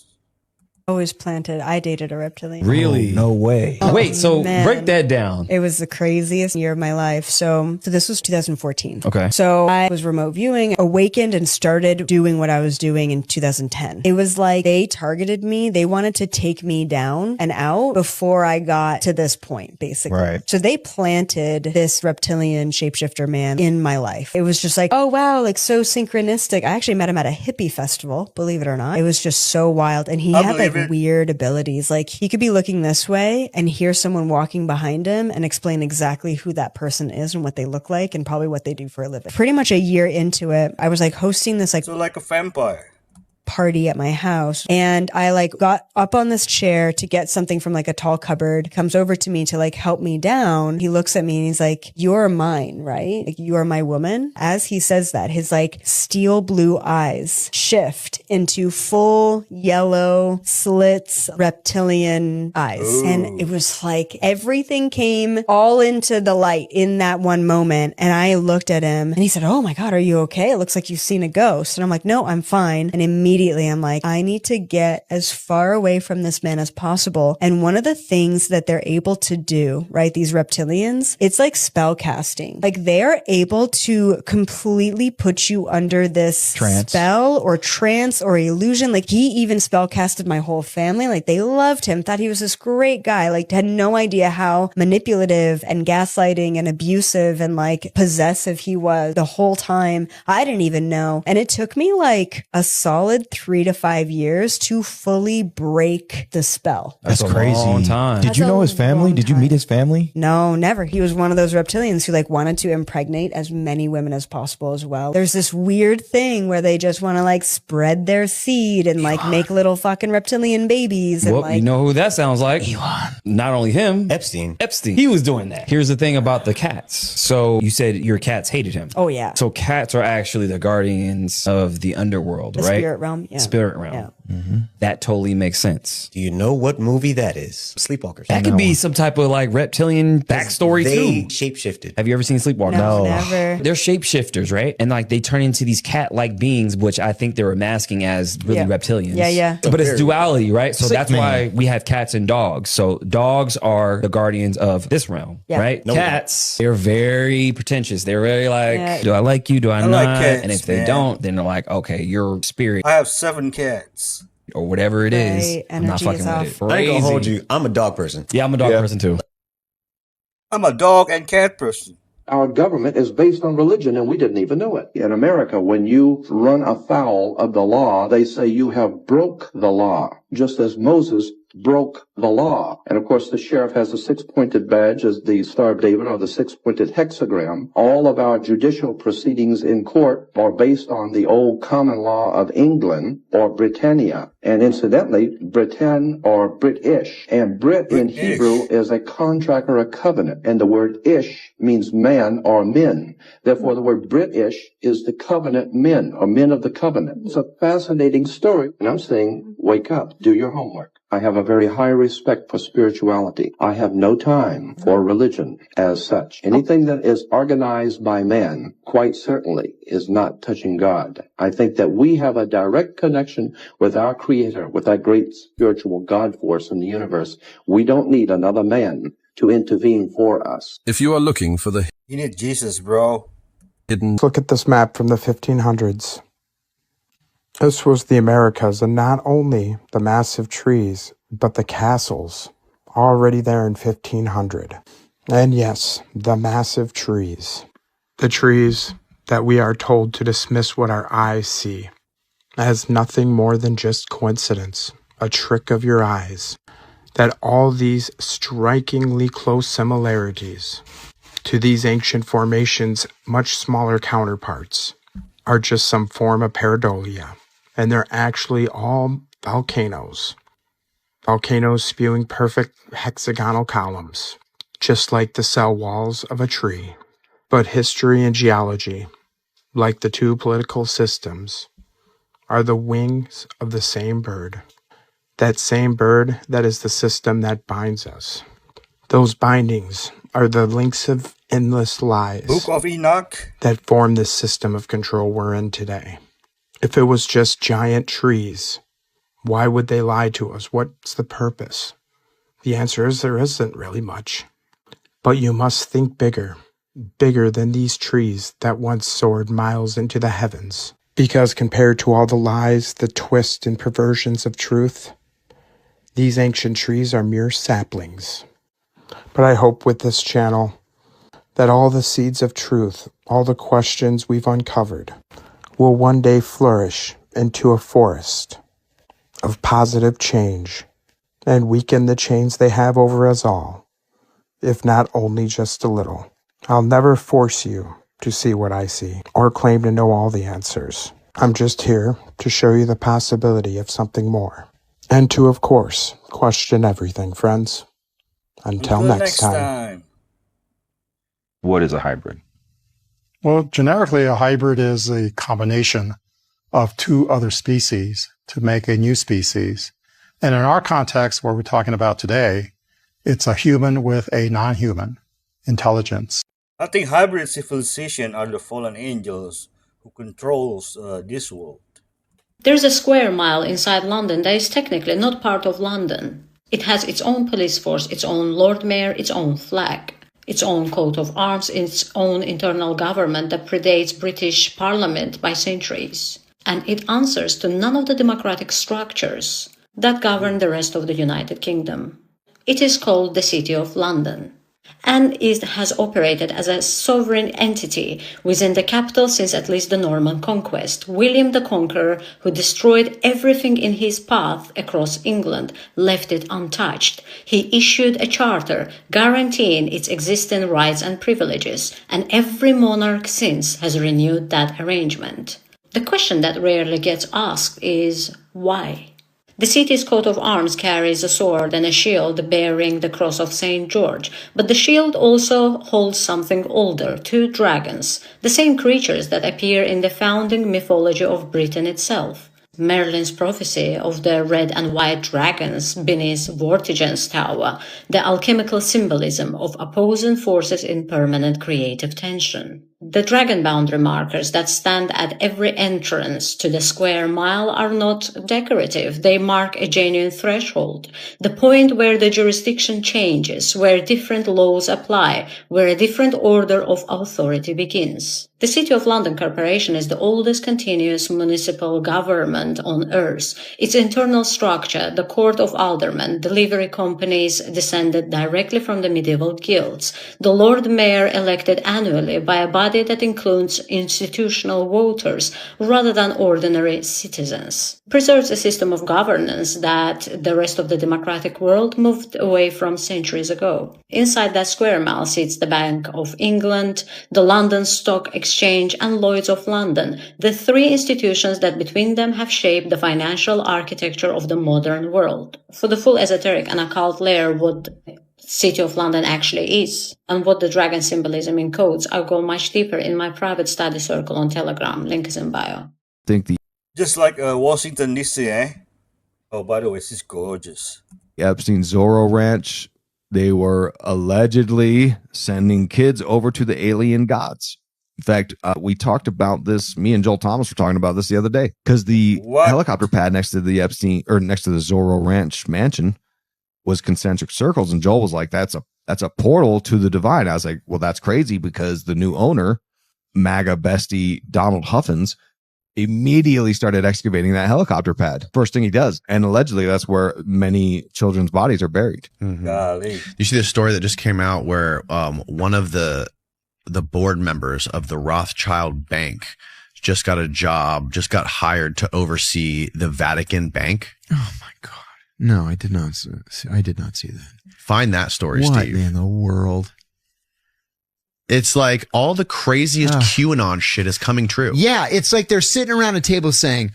Always planted. I dated a reptilian. Really? No way. Wait, so break that down. It was the craziest year of my life. So this was 2014. Okay. So I was remote viewing, awakened, and started doing what I was doing in 2010. It was like they targeted me. They wanted to take me down and out before I got to this point, basically. Right. So they planted this reptilian shapeshifter man in my life. It was just like, oh wow, like so synchronistic. I actually met him at a hippie festival, believe it or not. It was just so wild. And he had like weird abilities. Like he could be looking this way and hear someone walking behind him and explain exactly who that person is and what they look like and probably what they do for a living. Pretty much a year into it, I was like hosting this So like a vampire. party at my house, and I like got up on this chair to get something from like a tall cupboard, comes over to me to like help me down. He looks at me and he's like, "You're mine, right? Like, you are my woman." As he says that, his like steel blue eyes shift into full yellow slits reptilian eyes. Ooh. And it was like everything came all into the light in that one moment. And I looked at him and he said, "Oh my God, are you okay? It looks like you've seen a ghost." And I'm like, "No, I'm fine." And immediately I'm like, I need to get as far away from this man as possible. And one of the things that they're able to do, right, these reptilians, it's like spell casting. Like they are able to completely put you under this spell or trance or illusion. Like he even spell casted my whole family. Like they loved him, thought he was this great guy, like had no idea how manipulative and gaslighting and abusive and like possessive he was the whole time. I didn't even know. And it took me like a solid 3 to 5 years to fully break the spell. That's crazy. Long time. Did you know his family? Did you meet his family? No, never. He was one of those reptilians who like wanted to impregnate as many women as possible as well. There's this weird thing where they just want to like spread their seed and like make little fucking reptilian babies. And, well, like, you know who that sounds like? Elon. Not only him. Epstein. He was doing that. Here's the thing about the cats. So you said your cats hated him. Oh yeah. So cats are actually the guardians of the underworld, the right? Spirit realm. Yeah. Spirit realm. Yeah. Mm-hmm. That totally makes sense. Do you know what movie that is? Sleepwalkers. That could be some type of like reptilian backstory they too. Shapeshifted. Have you ever seen Sleepwalkers? No, never. They're shapeshifters, right? And like they turn into these cat-like beings, which I think they were masking as really reptilians. Yeah, yeah. But it's duality, right? So that's why we have cats and dogs. So dogs are the guardians of this realm, right? No, cats, they're very pretentious. They're very like, do I like you? Do I not? Like cats, and if they don't, then they're like, okay, you're spirit. I have 7 cats. Or whatever it is. I'm not fucking with it. I ain't gonna hold you. I'm a dog person. Yeah, I'm a dog person too. I'm a dog and cat person. Our government is based on religion, and we didn't even know it. In America, when you run afoul of the law, they say you have broke the law, just as Moses broke the law. And of course, the sheriff has a 6-pointed badge as the Star of David or the 6-pointed hexagram. All of our judicial proceedings in court are based on the old common law of England or Britannia. And incidentally, Britain or British. And Brit in Hebrew is a contract or a covenant. And the word ish means man or men. Therefore, the word British is the covenant men or men of the covenant. It's a fascinating story. And I'm saying, wake up, do your homework. I have a very high respect for spirituality. I have no time for religion as such. Anything that is organized by man, quite certainly, is not touching God. I think that we have a direct connection with our Creator, with that great spiritual God force in the universe. We don't need another man to intervene for us. If you are looking for the You need Jesus, bro. hidden... Look at this map from the 1500s. This was the Americas, and not only the massive trees, but the castles, already there in 1500. And yes, the massive trees. The trees that we are told to dismiss what our eyes see as nothing more than just coincidence, a trick of your eyes, that all these strikingly close similarities to these ancient formations' much smaller counterparts are just some form of pareidolia. And they're actually all volcanoes. Volcanoes spewing perfect hexagonal columns, just like the cell walls of a tree. But history and geology, like the two political systems, are the wings of the same bird. That same bird that is the system that binds us. Those bindings are the links of endless lies Book of Enoch that form this system of control we're in today. If it was just giant trees, why would they lie to us? What's the purpose? The answer is there isn't really much. But you must think bigger, bigger than these trees that once soared miles into the heavens. Because compared to all the lies, the twists and perversions of truth, these ancient trees are mere saplings. But I hope with this channel that all the seeds of truth, all the questions we've uncovered, will one day flourish into a forest of positive change and weaken the chains they have over us all, if not only just a little. I'll never force you to see what I see or claim to know all the answers. I'm just here to show you the possibility of something more. And to, of course, question everything, friends. Until next time. What is a hybrid? Well, generically, a hybrid is a combination of two other species to make a new species. And in our context, what we're talking about today, it's a human with a non-human intelligence. I think hybrid civilization are the fallen angels who controls this world. There's a square mile inside London that is technically not part of London. It has its own police force, its own Lord Mayor, its own flag, its own coat of arms, its own internal government that predates British Parliament by centuries. And it answers to none of the democratic structures that govern the rest of the United Kingdom. It is called the City of London, and it has operated as a sovereign entity within the capital since at least the Norman conquest. William the Conqueror, who destroyed everything in his path across England, left it untouched. He issued a charter guaranteeing its existing rights and privileges, and every monarch since has renewed that arrangement. The question that rarely gets asked is why? The city's coat of arms carries a sword and a shield bearing the cross of St. George, but the shield also holds something older, two dragons, the same creatures that appear in the founding mythology of Britain itself. Merlin's prophecy of the red and white dragons beneath Vortigern's tower, the alchemical symbolism of opposing forces in permanent creative tension. The dragon boundary markers that stand at every entrance to the square mile are not decorative. They mark a genuine threshold, the point where the jurisdiction changes, where different laws apply, where a different order of authority begins. The City of London Corporation is the oldest continuous municipal government on earth. Its internal structure, the Court of Aldermen, the livery companies descended directly from the medieval guilds, the Lord Mayor elected annually by a body that includes institutional voters rather than ordinary citizens, preserves a system of governance that the rest of the democratic world moved away from centuries ago. Inside that square mile sits the Bank of England, the London Stock Exchange, and Lloyd's of London, the three institutions that between them have shaped the financial architecture of the modern world. For the full esoteric and occult layer, what City of London actually is, and what the dragon symbolism encodes, I'll go much deeper in my private study circle on Telegram. Link is in bio. Just like Washington, D.C., eh? Oh, by the way, she's gorgeous. Epstein Zorro Ranch, they were allegedly sending kids over to the alien gods. In fact, we talked about this. Me and Joel Thomas were talking about this the other day because the helicopter pad next to the Epstein or next to the Zorro Ranch mansion was concentric circles, and Joel was like, "That's a portal to the divine." I was like, "Well, that's crazy," because the new owner, MAGA bestie Donald Huffins, immediately started excavating that helicopter pad. First thing he does, and allegedly that's where many children's bodies are buried. Golly. You see the story that just came out where one of the board members of the Rothschild Bank just got a job, just got hired to oversee the Vatican Bank. Oh my God. No, I did not see that. Find that story, What Steve. in the world? It's like all the craziest QAnon shit is coming true. Yeah, it's like they're sitting around a table saying,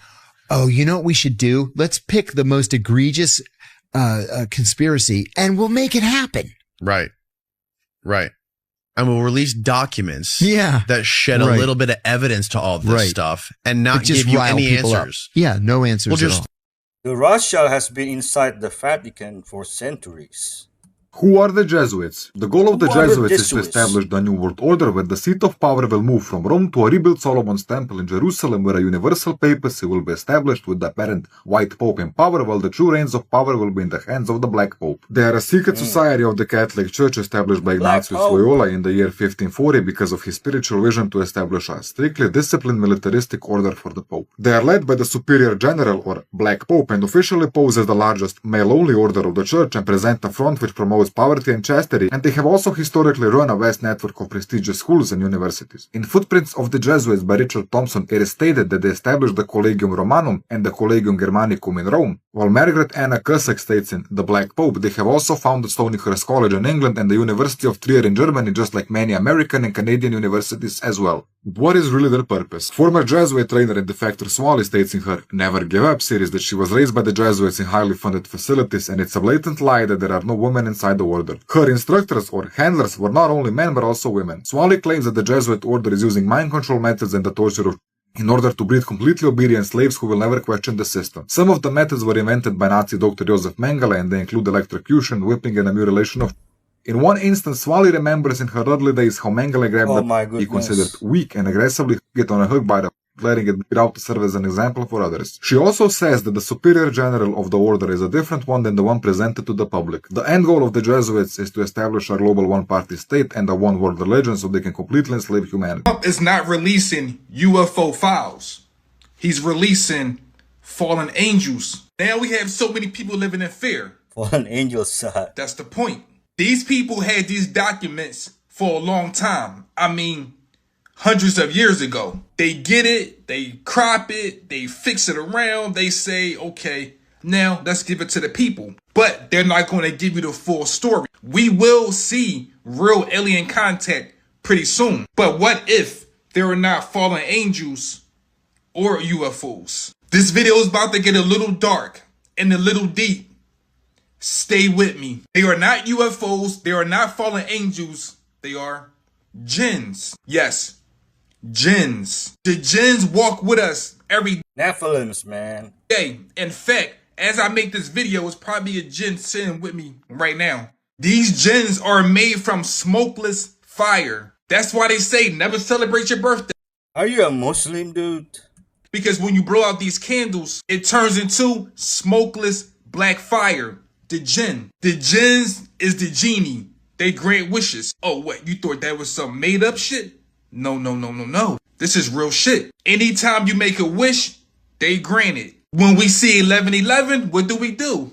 "Oh, you know what we should do? Let's pick the most egregious conspiracy and we'll make it happen." Right. And we'll release documents that shed a Right. little bit of evidence to all this Right. stuff and not It just give you rile any people up. answers. Yeah, no answers We'll at just all. The Rothschild has been inside the Vatican for centuries. Who are the Jesuits? The goal of the Who are the Jesuits is to Jesuits? establish the New World Order, where the seat of power will move from Rome to a rebuilt Solomon's Temple in Jerusalem, where a universal papacy will be established with the apparent white pope in power, while the true reins of power will be in the hands of the black pope. They are a secret society of the Catholic Church established by Ignatius Loyola in the year 1540 because of his spiritual vision to establish a strictly disciplined militaristic order for the pope. They are led by the superior general or black pope and officially pose as the largest male-only order of the church and present a front which promotes poverty and chastity, and they have also historically run a vast network of prestigious schools and universities. In Footprints of the Jesuits by Richard Thompson, it is stated that they established the Collegium Romanum and the Collegium Germanicum in Rome, while Margaret Anna Cusack states in The Black Pope, they have also founded Stonyhurst College in England and the University of Trier in Germany, just like many American and Canadian universities as well. What is really their purpose? Former Jesuit trainer and defector Swally states in her Never Give Up series that she was raised by the Jesuits in highly funded facilities, and it's a blatant lie that there are no women inside the order. Her instructors or handlers were not only men but also women. Swally claims that the Jesuit order is using mind control methods and the torture of in order to breed completely obedient slaves who will never question the system. Some of the methods were invented by Nazi Dr. Josef Mengele, and they include electrocution, whipping, and the mutilation of. In one instance, Swally remembers in her early days how Mengele grabbed he considered weak and aggressively get on a hook by the letting it out to serve as an example for others. She also says that the superior general of the order is a different one than the one presented to the public. The end goal of the Jesuits is to establish a global one-party state and a one-world religion so they can completely enslave humanity. Trump is not releasing UFO files. He's releasing fallen angels. Now we have so many people living in fear. Fallen angels side. That's the point. These people had these documents for a long time. I mean, hundreds of years ago. They get it, they crop it, they fix it around, they say, okay, now let's give it to the people. But they're not going to give you the full story. We will see real alien contact pretty soon. But what if there are not fallen angels or UFOs? This video is about to get a little dark and a little deep. Stay with me. They are not UFOs, they are not fallen angels, they are jinns. Yes. Jinns. The jinns walk with us every Nephilims, man. day. In fact, as I make this video, it's probably a jinn sitting with me right now. These jinns are made from smokeless fire. That's why they say never celebrate your birthday. Are you a Muslim, dude? Because when you blow out these candles, it turns into smokeless black fire. The jinn. The jinns is the genie. They grant wishes. Oh, what? You thought that was some made up shit? No. This is real shit. Anytime you make a wish, they grant it. When we see 1111, what do?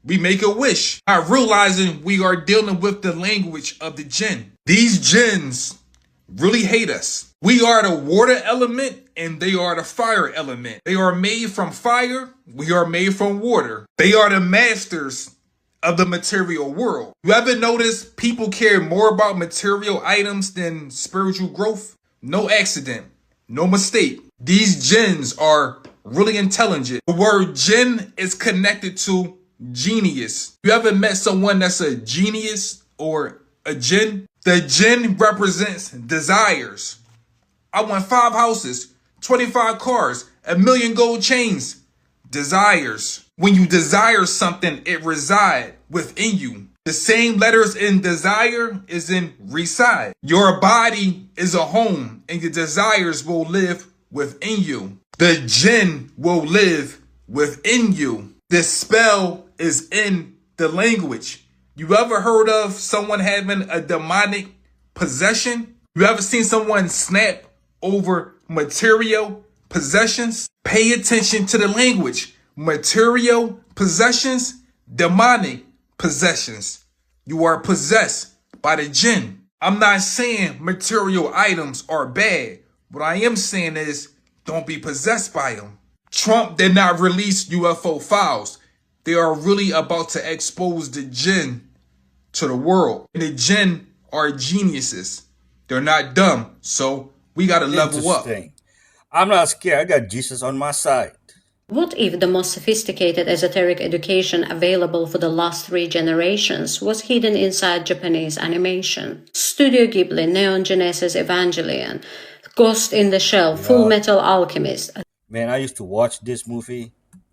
We make a wish. Not realizing we are dealing with the language of the jinn. These jinns really hate us. We are the water element and they are the fire element. They are made from fire. We are made from water. They are the masters of the material world. You ever notice people care more about material items than spiritual growth? No accident, no mistake. These jinns are really intelligent. The word jinn is connected to genius. You ever met someone that's a genius or a jinn? The jinn represents desires. I want 5 houses, 25 cars, 1 million gold chains. Desires. When you desire something, it reside within you. The same letters in desire is in reside. Your body is a home and your desires will live within you. The jinn will live within you. The spell is in the language. You ever heard of someone having a demonic possession? You ever seen someone snap over material possessions? Pay attention to the language. Material possessions, demonic possessions. You are possessed by the jinn. I'm not saying material items are bad. What I am saying is don't be possessed by them. Trump did not release UFO files. They are really about to expose the jinn to the world. And the jinn are geniuses. They're not dumb. So we got to level up. I'm not scared. I got Jesus on my side. What if the most sophisticated esoteric education available for the last 3 generations was hidden inside Japanese animation? Studio Ghibli, Neon Genesis Evangelion, Ghost in the Shell, Full Metal Alchemist. Man, I used to watch this movie.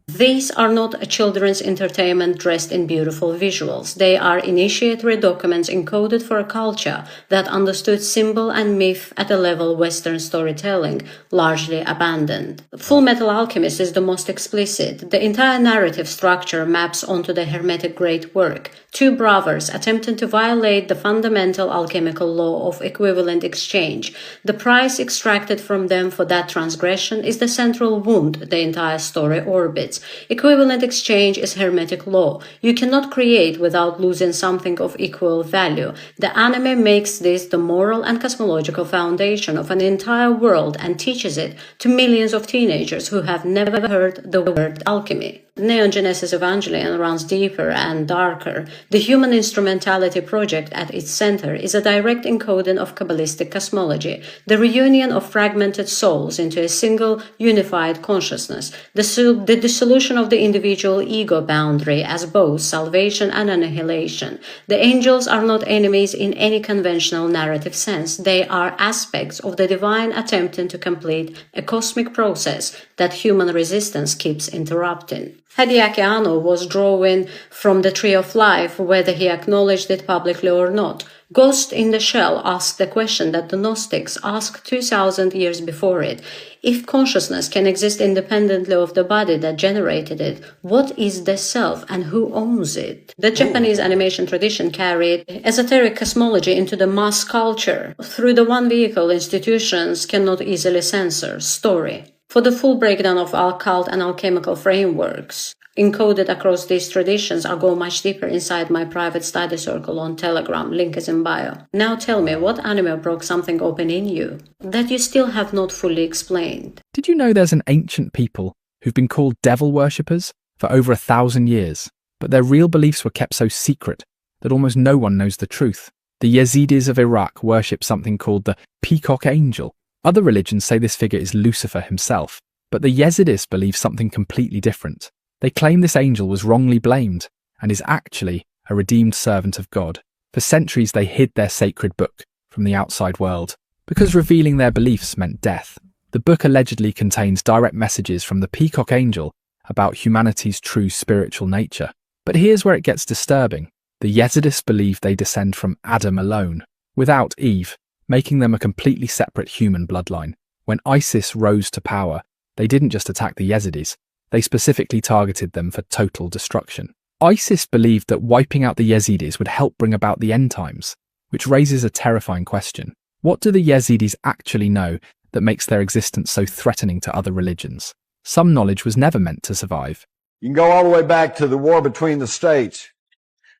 These are not a children's entertainment dressed in beautiful visuals. They are initiatory documents encoded for a culture that understood symbol and myth at a level Western storytelling largely abandoned. Full Metal Alchemist is the most explicit. The entire narrative structure maps onto the hermetic great work. 2 brothers attempting to violate the fundamental alchemical law of equivalent exchange. The price extracted from them for that transgression is the central wound the entire story orbits. Equivalent exchange is hermetic law. You cannot create without losing something of equal value. The anime makes this the moral and cosmological foundation of an entire world and teaches it to millions of teenagers who have never heard the word alchemy. Neon Genesis Evangelion runs deeper and darker. The Human Instrumentality Project at its center is a direct encoding of Kabbalistic cosmology, the reunion of fragmented souls into a single unified consciousness, the dissolution of the individual ego boundary as both salvation and annihilation. The angels are not enemies in any conventional narrative sense. They are aspects of the divine attempting to complete a cosmic process that human resistance keeps interrupting. Hideaki Anno was drawing from the Tree of Life, whether he acknowledged it publicly or not. Ghost in the Shell asked the question that the Gnostics asked 2,000 years before it. If consciousness can exist independently of the body that generated it, what is the self and who owns it? The Japanese animation tradition carried esoteric cosmology into the mass culture through the one vehicle institutions cannot easily censor: story. For the full breakdown of occult and alchemical frameworks encoded across these traditions, I'll go much deeper inside my private study circle on Telegram. Link is in bio. Now tell me, what anime broke something open in you that you still have not fully explained? Did you know there's an ancient people who've been called devil worshippers for over 1,000 years, but their real beliefs were kept so secret that almost no one knows the truth? The Yazidis of Iraq worship something called the peacock angel. Other religions say this figure is Lucifer himself, but the Yazidis believe something completely different. They claim this angel was wrongly blamed and is actually a redeemed servant of God. For centuries they hid their sacred book from the outside world, because revealing their beliefs meant death. The book allegedly contains direct messages from the peacock angel about humanity's true spiritual nature. But here's where it gets disturbing. The Yazidis believe they descend from Adam alone, without Eve, making them a completely separate human bloodline. When ISIS rose to power, they didn't just attack the Yazidis, they specifically targeted them for total destruction. ISIS believed that wiping out the Yazidis would help bring about the end times, which raises a terrifying question. What do the Yazidis actually know that makes their existence so threatening to other religions? Some knowledge was never meant to survive. You can go all the way back to the war between the states,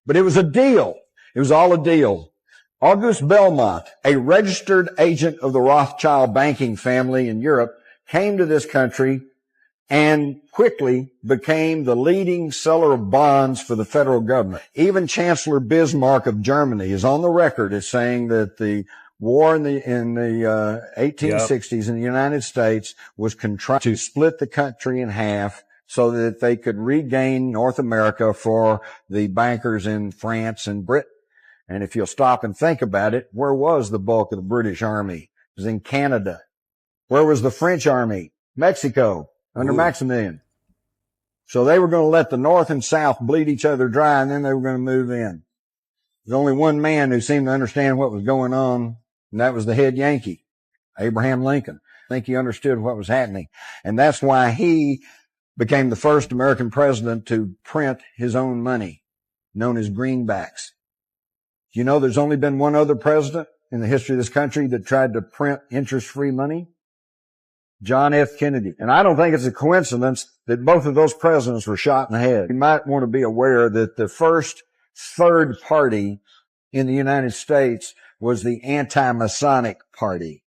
but it was a deal. It was all a deal. Auguste Belmont, a registered agent of the Rothschild banking family in Europe, came to this country and quickly became the leading seller of bonds for the federal government. Even Chancellor Bismarck of Germany is on the record as saying that the war in the 1860s in the United States was contrived to split the country in half so that they could regain North America for the bankers in France and Britain. And if you'll stop and think about it, where was the bulk of the British Army? It was in Canada. Where was the French Army? Mexico, under Maximilian. So they were going to let the North and South bleed each other dry, and then they were going to move in. There's only one man who seemed to understand what was going on, and that was the head Yankee, Abraham Lincoln. I think he understood what was happening. And that's why he became the first American president to print his own money, known as greenbacks. You know, there's only been one other president in the history of this country that tried to print interest-free money. John F. Kennedy. And I don't think it's a coincidence that both of those presidents were shot in the head. You might want to be aware that the first third party in the United States was the anti-Masonic party.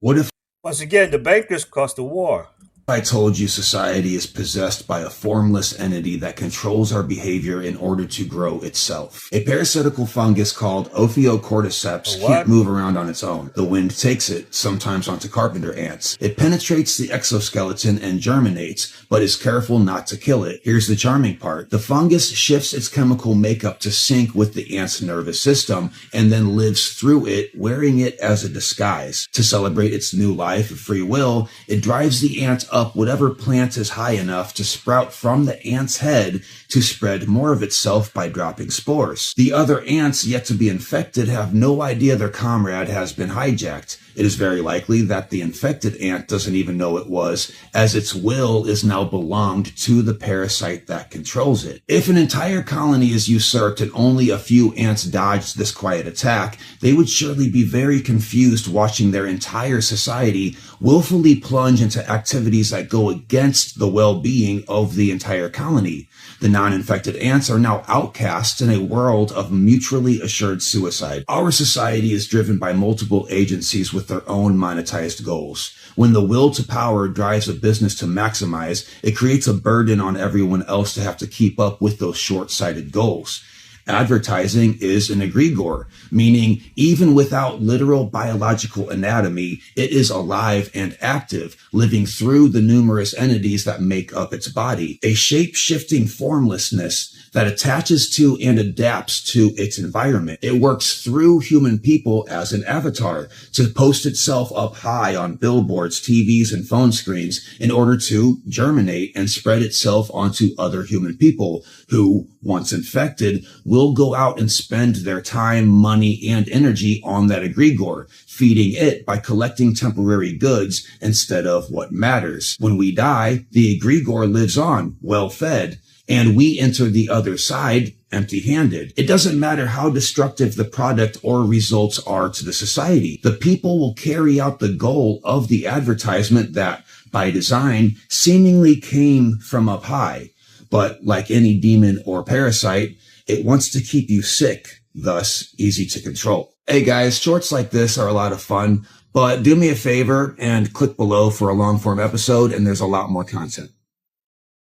What if, once again, the bankers caused the war? I told you society is possessed by a formless entity that controls our behavior in order to grow itself. A parasitical fungus called Ophiocordyceps can't move around on its own. The wind takes it, sometimes onto carpenter ants. It penetrates the exoskeleton and germinates, but is careful not to kill it. Here's the charming part. The fungus shifts its chemical makeup to sync with the ant's nervous system and then lives through it, wearing it as a disguise. To celebrate its new life of free will, it drives the ant up whatever plant is high enough to sprout from the ant's head to spread more of itself by dropping spores. The other ants yet to be infected have no idea their comrade has been hijacked. It is very likely that the infected ant doesn't even know it was, as its will is now belonged to the parasite that controls it. If an entire colony is usurped and only a few ants dodged this quiet attack, they would surely be very confused watching their entire society willfully plunge into activities that go against the well-being of the entire colony. The non-infected ants are now outcasts in a world of mutually assured suicide. Our society is driven by multiple agencies with their own monetized goals. When the will to power drives a business to maximize, it creates a burden on everyone else to have to keep up with those short-sighted goals. Advertising is an egregore, meaning even without literal biological anatomy, it is alive and active, living through the numerous entities that make up its body. A shape-shifting formlessness that attaches to and adapts to its environment. It works through human people as an avatar to post itself up high on billboards, TVs, and phone screens in order to germinate and spread itself onto other human people who, once infected, will go out and spend their time, money, and energy on that egregore, feeding it by collecting temporary goods instead of what matters. When we die, the egregore lives on, well-fed, and we enter the other side empty-handed. It doesn't matter how destructive the product or results are to the society. The people will carry out the goal of the advertisement that, by design, seemingly came from up high. But like any demon or parasite, it wants to keep you sick, thus easy to control. Hey guys, shorts like this are a lot of fun, but do me a favor and click below for a long-form episode, and there's a lot more content.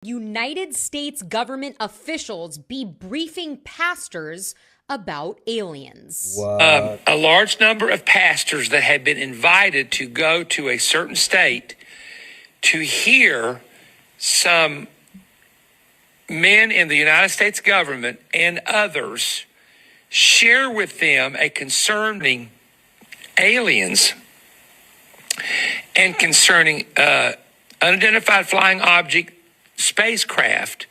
United States government officials be briefing pastors about aliens. A large number of pastors that had been invited to go to a certain state to hear some men in the United States government and others share with them a concerning aliens and concerning unidentified flying object spacecraft,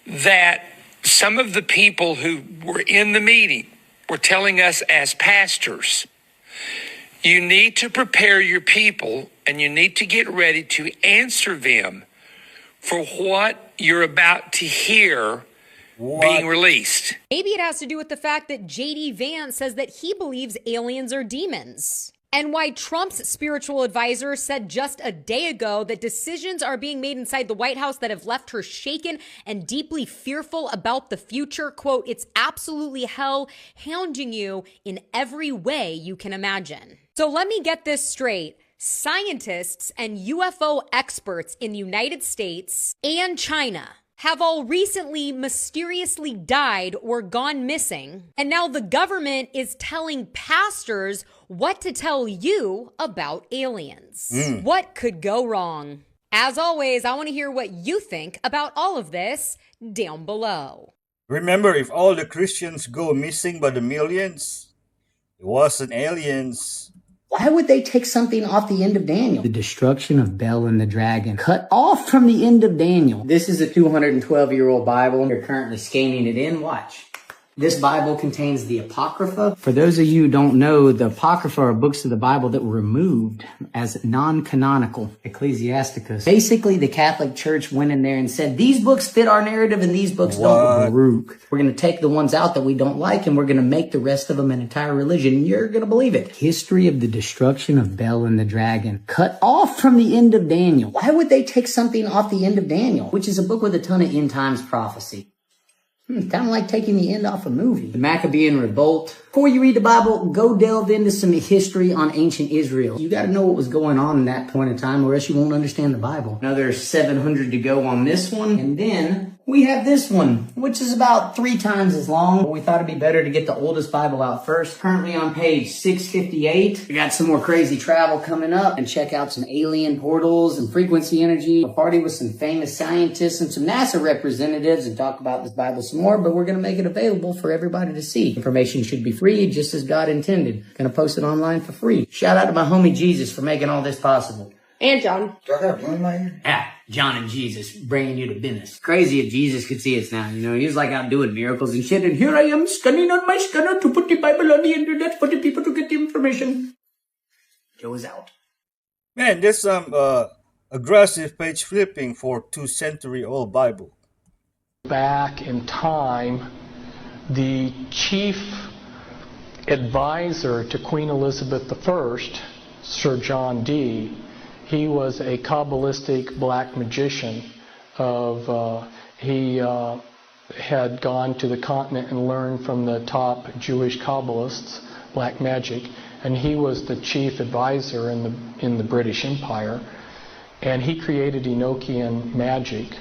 that some of the people who were in the meeting were telling us as pastors, you need to prepare your people and you need to get ready to answer them for what you're about to hear being released. Maybe it has to do with the fact that J.D. Vance says that he believes aliens are demons. And why Trump's spiritual advisor said just a day ago that decisions are being made inside the White House that have left her shaken and deeply fearful about the future. Quote, it's absolutely hell hounding you in every way you can imagine. So let me get this straight. Scientists and UFO experts in the United States and China have all recently mysteriously died or gone missing. And now the government is telling pastors what to tell you about aliens. What could go wrong? As always, I want to hear what you think about all of this down below. Remember, if all the Christians go missing by the millions, it wasn't aliens, Why would they take something off the end of Daniel? The destruction of Bel and the dragon cut off from the end of Daniel. This is a 212-year-old Bible. You're currently scanning it in. Watch. This Bible contains the Apocrypha. For those of you who don't know, the Apocrypha are books of the Bible that were removed as non-canonical, Ecclesiasticus. Basically, the Catholic Church went in there and said, these books fit our narrative and these books don't. Baruch. We're going to take the ones out that we don't like and we're going to make the rest of them an entire religion. And you're going to believe it. History of the destruction of Bel and the dragon cut off from the end of Daniel. Why would they take something off the end of Daniel, which is a book with a ton of end times prophecy? Kind of like taking the end off a movie. The Maccabean Revolt. Before you read the Bible, go delve into some history on ancient Israel. You got to know what was going on in that point in time, or else you won't understand the Bible. Another 700 to go on this one. And then we have this one, which is about 3 times as long. But we thought it'd be better to get the oldest Bible out first. Currently on page 658. We got some more crazy travel coming up, and check out some alien portals and frequency energy. I'll party with some famous scientists and some NASA representatives and talk about this Bible some more, but we're going to make it available for everybody to see. Information should be free, just as God intended. Going to post it online for free. Shout out to my homie Jesus for making all this possible. And John. Do I have one in my ear? Yeah, John and Jesus bringing you to business. Crazy if Jesus could see us now, you know. He was like out doing miracles and shit, and here I am scanning on my scanner to put the Bible on the internet for the people to get the information. Joe is out. Man, there's some aggressive page flipping for 2-century-old Bible. Back in time, the chief advisor to Queen Elizabeth I, Sir John Dee, he was a Kabbalistic black magician. He had gone to the continent and learned from the top Jewish Kabbalists black magic, and he was the chief advisor in the British Empire, and he created Enochian magic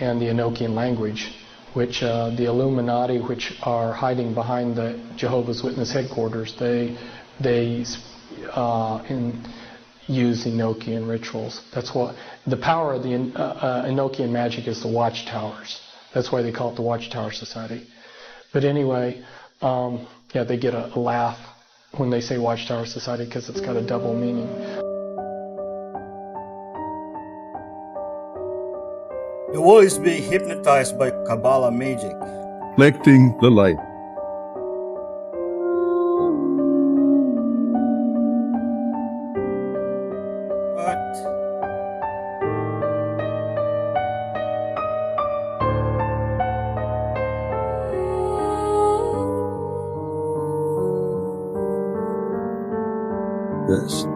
and the Enochian language, which the Illuminati, which are hiding behind the Jehovah's Witness headquarters, they use Enochian rituals. That's what the power of the Enochian magic is. The watchtowers. That's why they call it the Watchtower Society. But anyway, yeah, they get a laugh when they say Watchtower Society because it's got a double meaning. The world is being hypnotized by Kabbalah magic. Reflecting the light. Yes.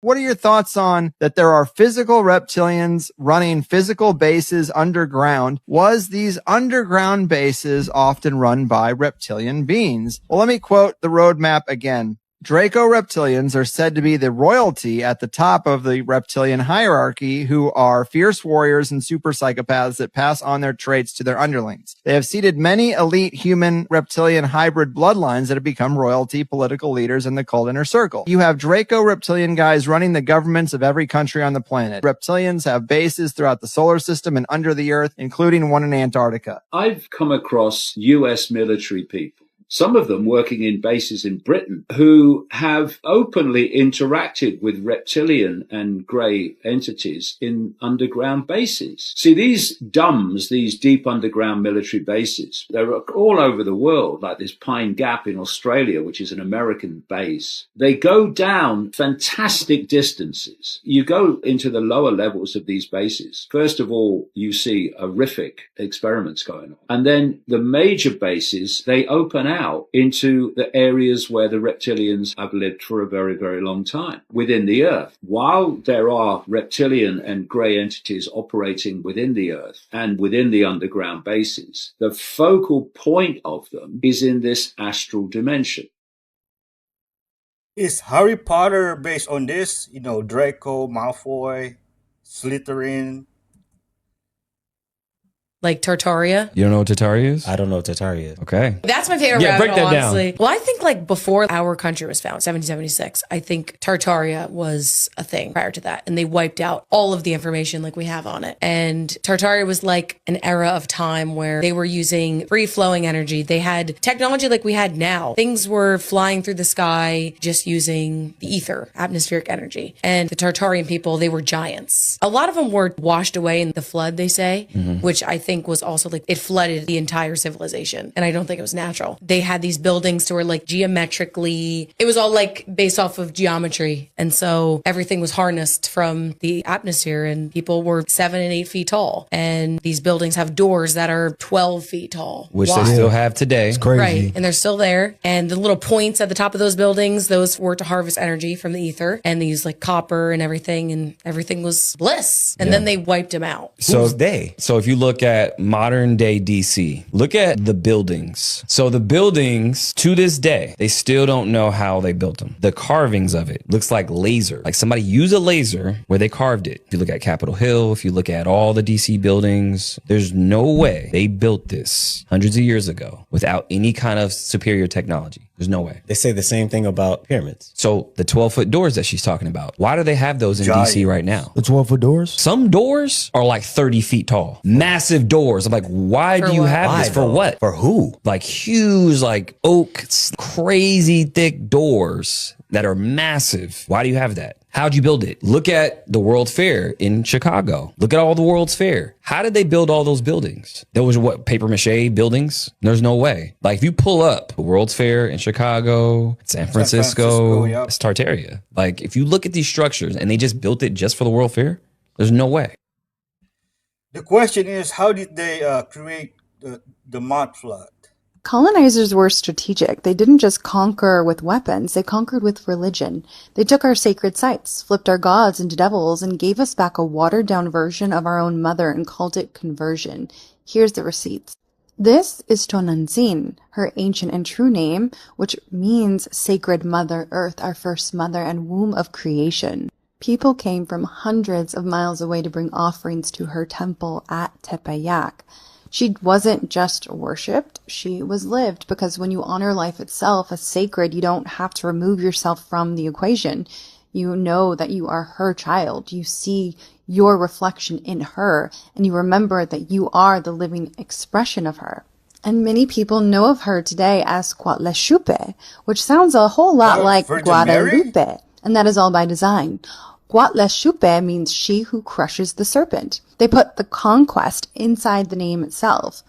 What are your thoughts on that there are physical reptilians running physical bases underground? Was these underground bases often run by reptilian beings? Well, let me quote the roadmap again. Draco reptilians are said to be the royalty at the top of the reptilian hierarchy, who are fierce warriors and super psychopaths that pass on their traits to their underlings. They have seeded many elite human reptilian hybrid bloodlines that have become royalty, political leaders, and the cult inner circle. You have Draco reptilian guys running the governments of every country on the planet. Reptilians have bases throughout the solar system and under the earth, including one in Antarctica. I've come across US military people some of them working in bases in Britain, who have openly interacted with reptilian and grey entities in underground bases. See, these DUMBs, these deep underground military bases, they're all over the world, like this Pine Gap in Australia, which is an American base. They go down fantastic distances. You go into the lower levels of these bases. First of all, you see horrific experiments going on. And then the major bases, they open out into the areas where the reptilians have lived for a very, very long time within the earth. While there are reptilian and grey entities operating within the earth and within the underground bases, the focal point of them is in this astral dimension. Is Harry Potter based on this? You know, Draco, Malfoy, Slytherin. Like Tartaria. You don't know what Tartaria is? I don't know what Tartaria is. Okay. That's my favorite Yeah, rabbit break that hole, down. honestly. Well, I think like before our country was found, 1776, I think Tartaria was a thing prior to that. And they wiped out all of the information like we have on it. And Tartaria was like an era of time where they were using free-flowing energy. They had technology like we had now. Things were flying through the sky just using the ether, atmospheric energy. And the Tartarian people, they were giants. A lot of them were washed away in the flood, they say, which I think was also like it flooded the entire civilization. And I don't think it was natural. They had these buildings to where like geometrically, it was all like based off of geometry. And so everything was harnessed from the atmosphere and people were 7 and 8 feet tall. And these buildings have doors that are 12 feet tall. Which wide. they still have today. It's crazy. Right. And they're still there. And the little points at the top of those buildings, those were to harvest energy from the ether. And they used like copper and everything was bliss. And then they wiped them out. So if you look at modern day DC, look at the buildings. So the buildings to this day, they still don't know how they built them. The carvings of it looks like laser. Like somebody used a laser where they carved it. If you look at Capitol Hill, if you look at all the DC buildings, there's no way they built this hundreds of years ago without any kind of superior technology. There's no way. They say the same thing about pyramids. So the 12-foot doors that she's talking about, why do they have those in DC right now? The 12-foot doors? Some doors are like 30 feet tall. Massive doors. I'm like, why do you have this? For what? For who? Like huge, like oak, crazy thick doors that are massive. Why do you have that? How'd you build it? Look at the World Fair in Chicago. Look at all the World's Fair. How did they build all those buildings? There was what, paper mache buildings? There's no way. Like if you pull up the World's Fair in Chicago, San Francisco, yep. it's Tartaria. Like if you look at these structures and they just built it just for the World Fair, there's no way. The question is, how did they create the mud flood? Colonizers were strategic. They didn't just conquer with weapons, they conquered with religion. They took our sacred sites, flipped our gods into devils, and gave us back a watered-down version of our own mother and called it conversion. Here's the receipts. This is Tonantzin, her ancient and true name, which means sacred Mother Earth, our first mother and womb of creation. People came from hundreds of miles away to bring offerings to her temple at Tepeyac. She wasn't just worshipped, she was lived, because when you honor life itself as sacred, you don't have to remove yourself from the equation. You know that you are her child. You see your reflection in her, and you remember that you are the living expression of her. And many people know of her today as Cuauhtlashupe, which sounds a whole lot like Guadalupe, and that is all by design. Cuauhtlashupe means she who crushes the serpent. They put the conquest inside the name itself.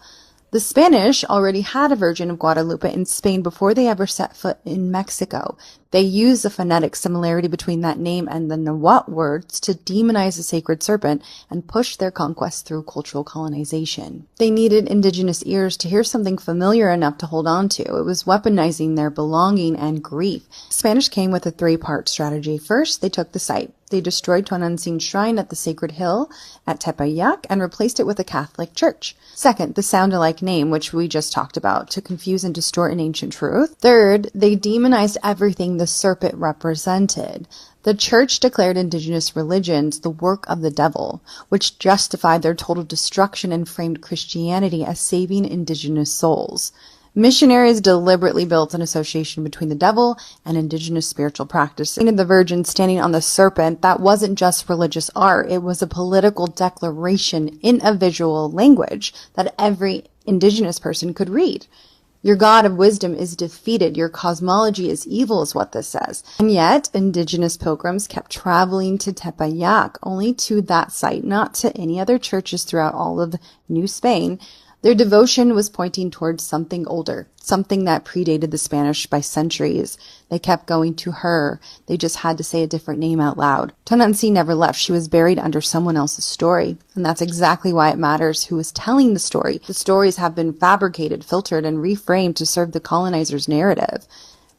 The Spanish already had a version of Guadalupe in Spain before they ever set foot in Mexico. They used the phonetic similarity between that name and the Nahuatl words to demonize the sacred serpent and push their conquest through cultural colonization. They needed indigenous ears to hear something familiar enough to hold on to. It was weaponizing their belonging and grief. Spanish came with a 3-part strategy. First, they took the site. They destroyed Tonantzin's shrine at the Sacred Hill at Tepeyac and replaced it with a Catholic church. Second, the sound-alike name, which we just talked about, to confuse and distort an ancient truth. Third, they demonized everything the serpent represented. The church declared indigenous religions the work of the devil, which justified their total destruction and framed Christianity as saving indigenous souls. Missionaries deliberately built an association between the devil and indigenous spiritual practice. And the Virgin standing on the serpent, that wasn't just religious art, it was a political declaration in a visual language that every indigenous person could read. Your god of wisdom is defeated. Your cosmology is evil is what this says. And yet, indigenous pilgrims kept traveling to Tepeyac, only to that site, not to any other churches throughout all of New Spain. Their devotion was pointing towards something older, something that predated the Spanish by centuries. They kept going to her. They just had to say a different name out loud. Tonantzin never left. She was buried under someone else's story. And that's exactly why it matters who is telling the story. The stories have been fabricated, filtered, and reframed to serve the colonizer's narrative.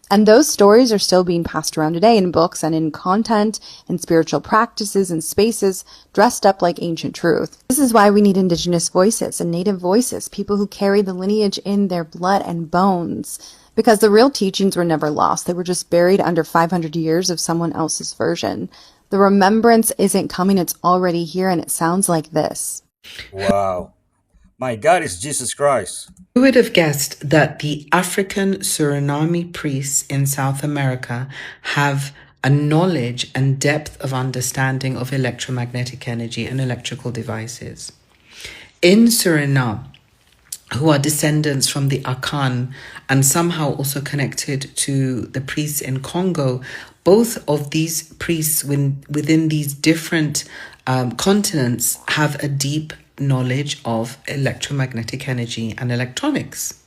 And those stories are still being passed around today in books and in content, in spiritual practices and spaces, dressed up like ancient truth. This is why we need indigenous voices and native voices, people who carry the lineage in their blood and bones. Because the real teachings were never lost. They were just buried under 500 years of someone else's version. The remembrance isn't coming, it's already here, and it sounds like this. Wow. My God is Jesus Christ. Who would have guessed that the African Suriname priests in South America have a knowledge and depth of understanding of electromagnetic energy and electrical devices? In Suriname, who are descendants from the Akan and somehow also connected to the priests in Congo, both of these priests within these different continents have a deep knowledge of electromagnetic energy and electronics.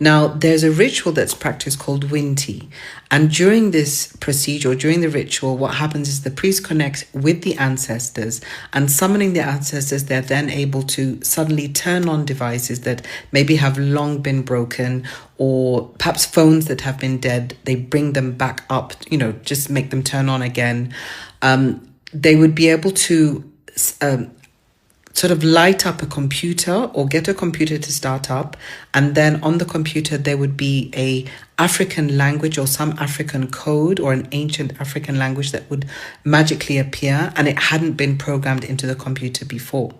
Now, there's a ritual that's practiced called Winti. And during this procedure, during the ritual, what happens is the priest connects with the ancestors, and summoning the ancestors, they're then able to suddenly turn on devices that maybe have long been broken, or perhaps phones that have been dead. They bring them back up, just make them turn on again. They would be able to sort of light up a computer or get a computer to start up, and then on the computer there would be a African language or some African code or an ancient African language that would magically appear, and it hadn't been programmed into the computer before.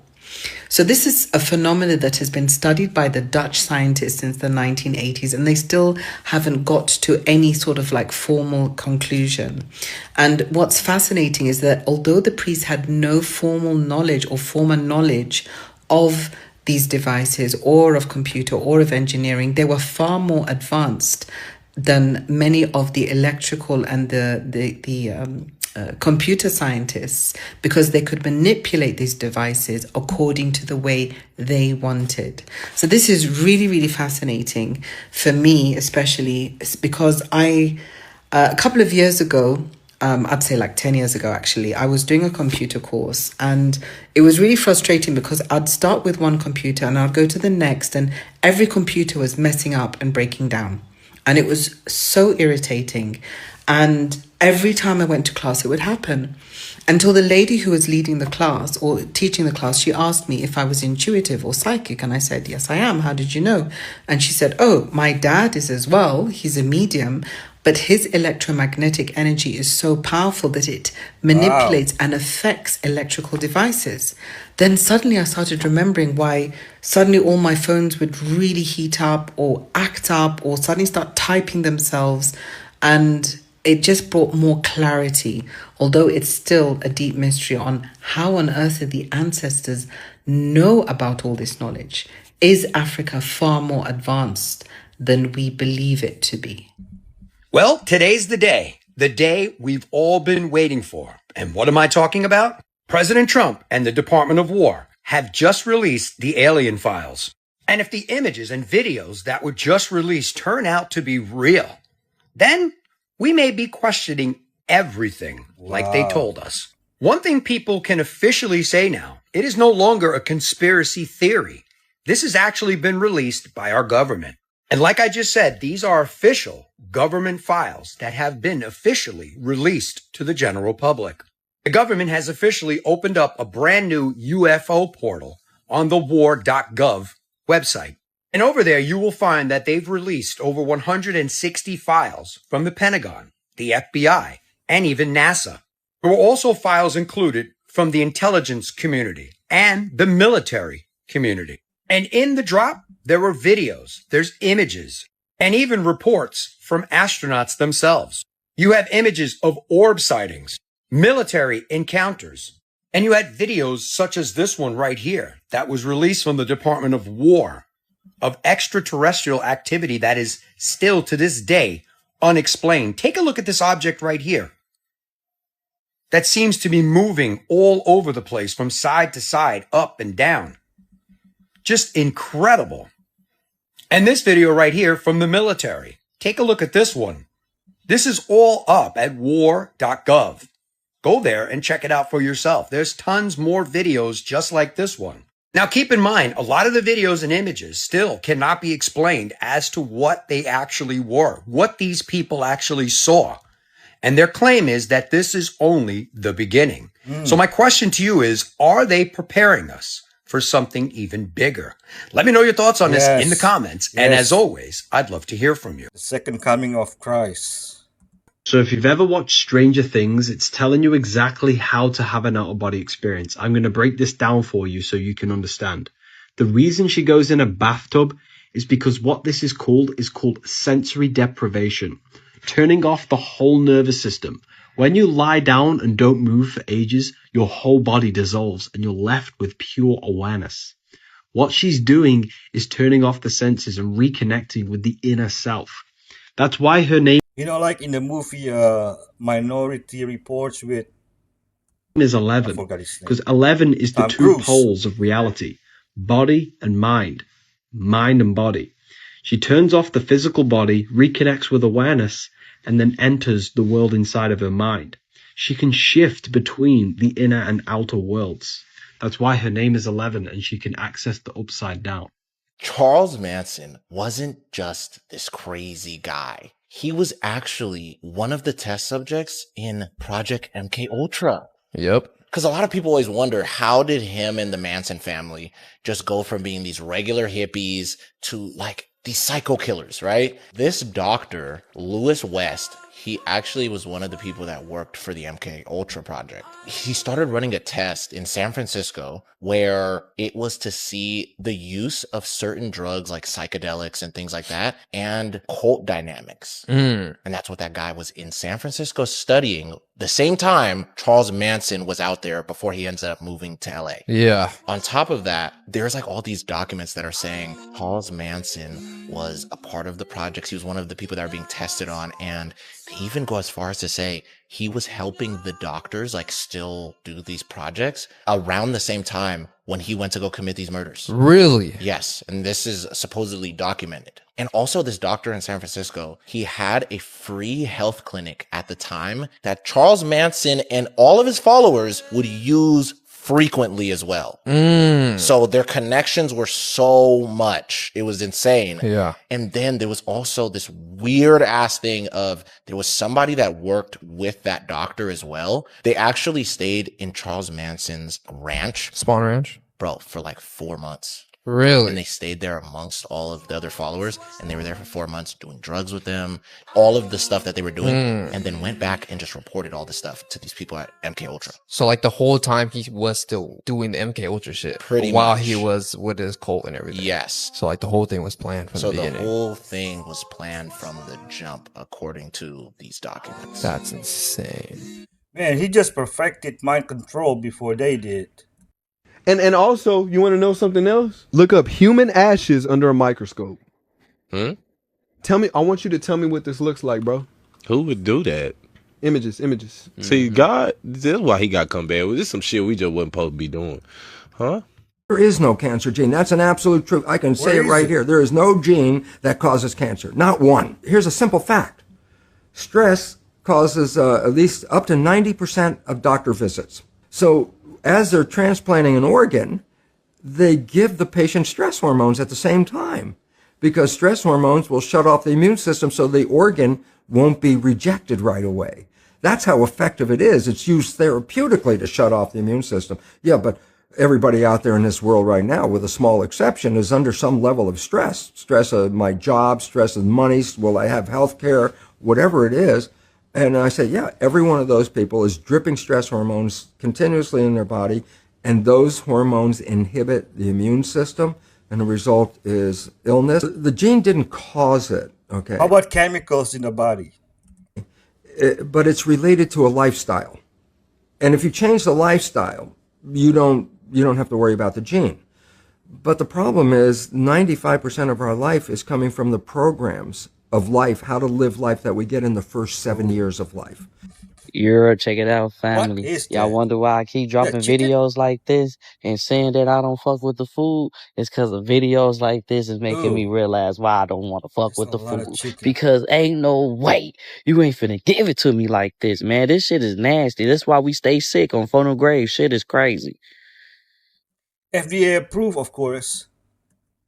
So this is a phenomenon that has been studied by the Dutch scientists since the 1980s, and they still haven't got to any sort of formal conclusion. And what's fascinating is that although the priests had no formal knowledge or former knowledge of these devices or of computer or of engineering, they were far more advanced than many of the electrical and the computer scientists, because they could manipulate these devices according to the way they wanted. So this is really, really fascinating for me, especially because a couple of years ago, I'd say 10 years ago, actually, I was doing a computer course, and it was really frustrating because I'd start with one computer and I'd go to the next, and every computer was messing up and breaking down. And it was so irritating. And every time I went to class, it would happen. Until the lady who was leading the class or teaching the class, she asked me if I was intuitive or psychic. And I said, yes, I am. How did you know? And she said, oh, my dad is as well. He's a medium. But his electromagnetic energy is so powerful that it manipulates and affects electrical devices. Then suddenly I started remembering why suddenly all my phones would really heat up or act up or suddenly start typing themselves. And it just brought more clarity, although it's still a deep mystery on how on earth did the ancestors know about all this knowledge. Is Africa far more advanced than we believe it to be? Well, today's the day we've all been waiting for. And what am I talking about? President Trump and the Department of War have just released the alien files. And if the images and videos that were just released turn out to be real, then we may be questioning everything like they told us. One thing people can officially say now, it is no longer a conspiracy theory. This has actually been released by our government. And like I just said, these are official government files that have been officially released to the general public. The government has officially opened up a brand new UFO portal on the war.gov website. And over there, you will find that they've released over 160 files from the Pentagon, the FBI, and even NASA. There were also files included from the intelligence community and the military community. And in the drop, there were videos, there's images, and even reports from astronauts themselves. You have images of orb sightings, military encounters, and you had videos such as this one right here that was released from the Department of War. of extraterrestrial activity that is still to this day unexplained. Take a look at this object right here that seems to be moving all over the place from side to side, up and down. Just incredible. And this video right here from the military. Take a look at this one. This is all up at war.gov. Go there and check it out for yourself. There's tons more videos just like this one. Now, keep in mind, a lot of the videos and images still cannot be explained as to what they actually were, what these people actually saw. And their claim is that this is only the beginning. So my question to you is, are they preparing us for something even bigger? Let me know your thoughts on this in the comments. And as always, I'd love to hear from you. The second coming of Christ. So if you've ever watched Stranger Things, it's telling you exactly how to have an out-of-body experience. I'm going to break this down for you so you can understand. The reason she goes in a bathtub is because what this is called sensory deprivation, turning off the whole nervous system. When you lie down and don't move for ages, your whole body dissolves and you're left with pure awareness. What she's doing is turning off the senses and reconnecting with the inner self. That's why her name Like in the movie Minority Reports with is 11, because 11 is the two poles of reality, body and mind and body. She turns off the physical body, reconnects with awareness, and then enters the world inside of her mind. She can shift between the inner and outer worlds. That's why her name is 11, and she can access the upside down. Charles Manson wasn't just this crazy guy. He was actually one of the test subjects in Project MK Ultra. Yep. Because a lot of people always wonder, how did him and the Manson family just go from being these regular hippies to like these psycho killers, right? This doctor, Lewis West, he actually was one of the people that worked for the MK Ultra project. He started running a test in San Francisco where it was to see the use of certain drugs like psychedelics and things like that and cult dynamics. And that's what that guy was in San Francisco studying. The same time Charles Manson was out there before he ended up moving to LA. Yeah. On top of that, there's like all these documents that are saying Charles Manson was a part of the projects. He was one of the people that are being tested on. And they even go as far as to say he was helping the doctors like still do these projects around the same time when he went to go commit these murders. Really? Yes. And this is supposedly documented. And also this doctor in San Francisco, he had a free health clinic at the time that Charles Manson and all of his followers would use frequently as well. So their connections were so much. It was insane. Yeah. And then there was also this weird ass thing of there was somebody that worked with that doctor as well. They actually stayed in Charles Manson's ranch. Spawn Ranch? Bro, for like 4 months. Really? And they stayed there amongst all of the other followers, and they were there for 4 months doing drugs with them, all of the stuff that they were doing, and then went back and just reported all this stuff to these people at MK Ultra. So like the whole time he was still doing the MK Ultra shit Pretty while much. he was with his cult and everything. Yes. So like the whole thing was planned from So the the beginning. whole thing was planned from the jump, according to these documents. That's insane. Man, he just perfected mind control before they did. And also, you want to know something else? Look up human ashes under a microscope. Tell me, I want you to tell me what this looks like, bro. Who would do that? Images. See, God, that's why he got come back. This is some shit we just wasn't supposed to be doing. Huh? There is no cancer gene. That's an absolute truth. I can say it right here. There is no gene that causes cancer. Not one. Here's a simple fact. Stress causes at least up to 90% of doctor visits. So as they're transplanting an organ, they give the patient stress hormones at the same time because stress hormones will shut off the immune system so the organ won't be rejected right away. That's how effective it is. It's used therapeutically to shut off the immune system. Yeah, but everybody out there in this world right now, with a small exception, is under some level of stress. Stress of my job, stress of money, will I have health care, whatever it is. And I say, yeah, every one of those people is dripping stress hormones continuously in their body, and those hormones inhibit the immune system, and the result is illness. The gene didn't cause it, okay? How about chemicals in the body? But it's related to a lifestyle. And if you change the lifestyle, you don't have to worry about the gene. But the problem is 95% of our life is coming from the programs of life, how to live life that we get in the first 7 years of life. You're check it out, family. Y'all wonder why I keep dropping videos like this and saying that I don't fuck with the food? It's because of videos like this is making me realize why I don't want to fuck with the food. Because ain't no way you ain't finna give it to me like this, man. This shit is nasty. That's why we stay sick on Phono Grave. Shit is crazy. FDA approved, of course.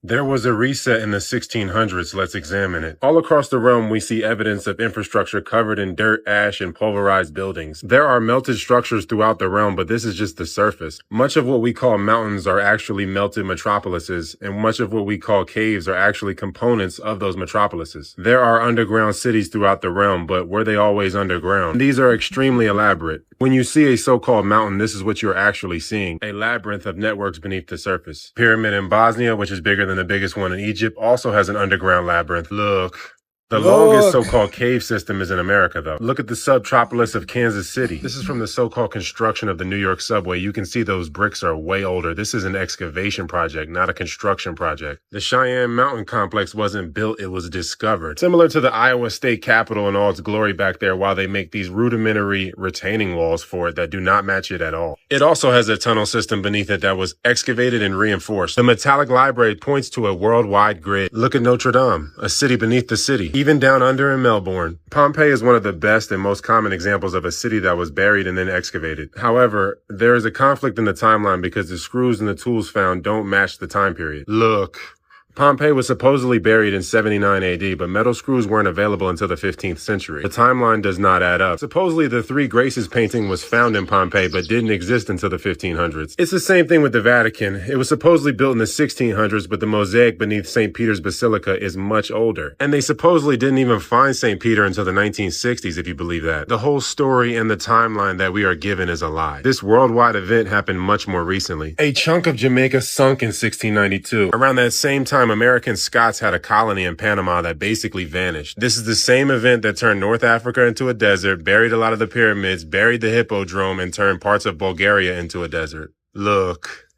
There was a reset in the 1600s. Let's examine it. All across the realm, we see evidence of infrastructure covered in dirt, ash, and pulverized buildings. There are melted structures throughout the realm, but this is just the surface. Much of what we call mountains are actually melted metropolises, and much of what we call caves are actually components of those metropolises. There are underground cities throughout the realm, but were they always underground? These are extremely elaborate. When you see a so-called mountain, this is what you're actually seeing. A labyrinth of networks beneath the surface. Pyramid in Bosnia, which is bigger than the biggest one in Egypt, also has an underground labyrinth. Look. The longest so-called cave system is in America, though. Look at the subtropolis of Kansas City. This is from the so-called construction of the New York subway. You can see those bricks are way older. This is an excavation project, not a construction project. The Cheyenne Mountain Complex wasn't built, it was discovered. Similar to the Iowa State Capitol in all its glory back there, while they make these rudimentary retaining walls for it that do not match it at all. It also has a tunnel system beneath it that was excavated and reinforced. The metallic library points to a worldwide grid. Look at Notre Dame, a city beneath the city. Even down under in Melbourne. Pompeii is one of the best and most common examples of a city that was buried and then excavated. However, there is a conflict in the timeline because the screws and the tools found don't match the time period. Look. Pompeii was supposedly buried in 79 AD, but metal screws weren't available until the 15th century. The timeline does not add up. Supposedly, the Three Graces painting was found in Pompeii, but didn't exist until the 1500s. It's the same thing with the Vatican. It was supposedly built in the 1600s, but the mosaic beneath St. Peter's Basilica is much older. And they supposedly didn't even find St. Peter until the 1960s, if you believe that. The whole story and the timeline that we are given is a lie. This worldwide event happened much more recently. A chunk of Jamaica sunk in 1692. Around that same time, American Scots had a colony in Panama that basically vanished. This is the same event that turned North Africa into a desert, buried a lot of the pyramids, buried the Hippodrome, and turned parts of Bulgaria into a desert. Look.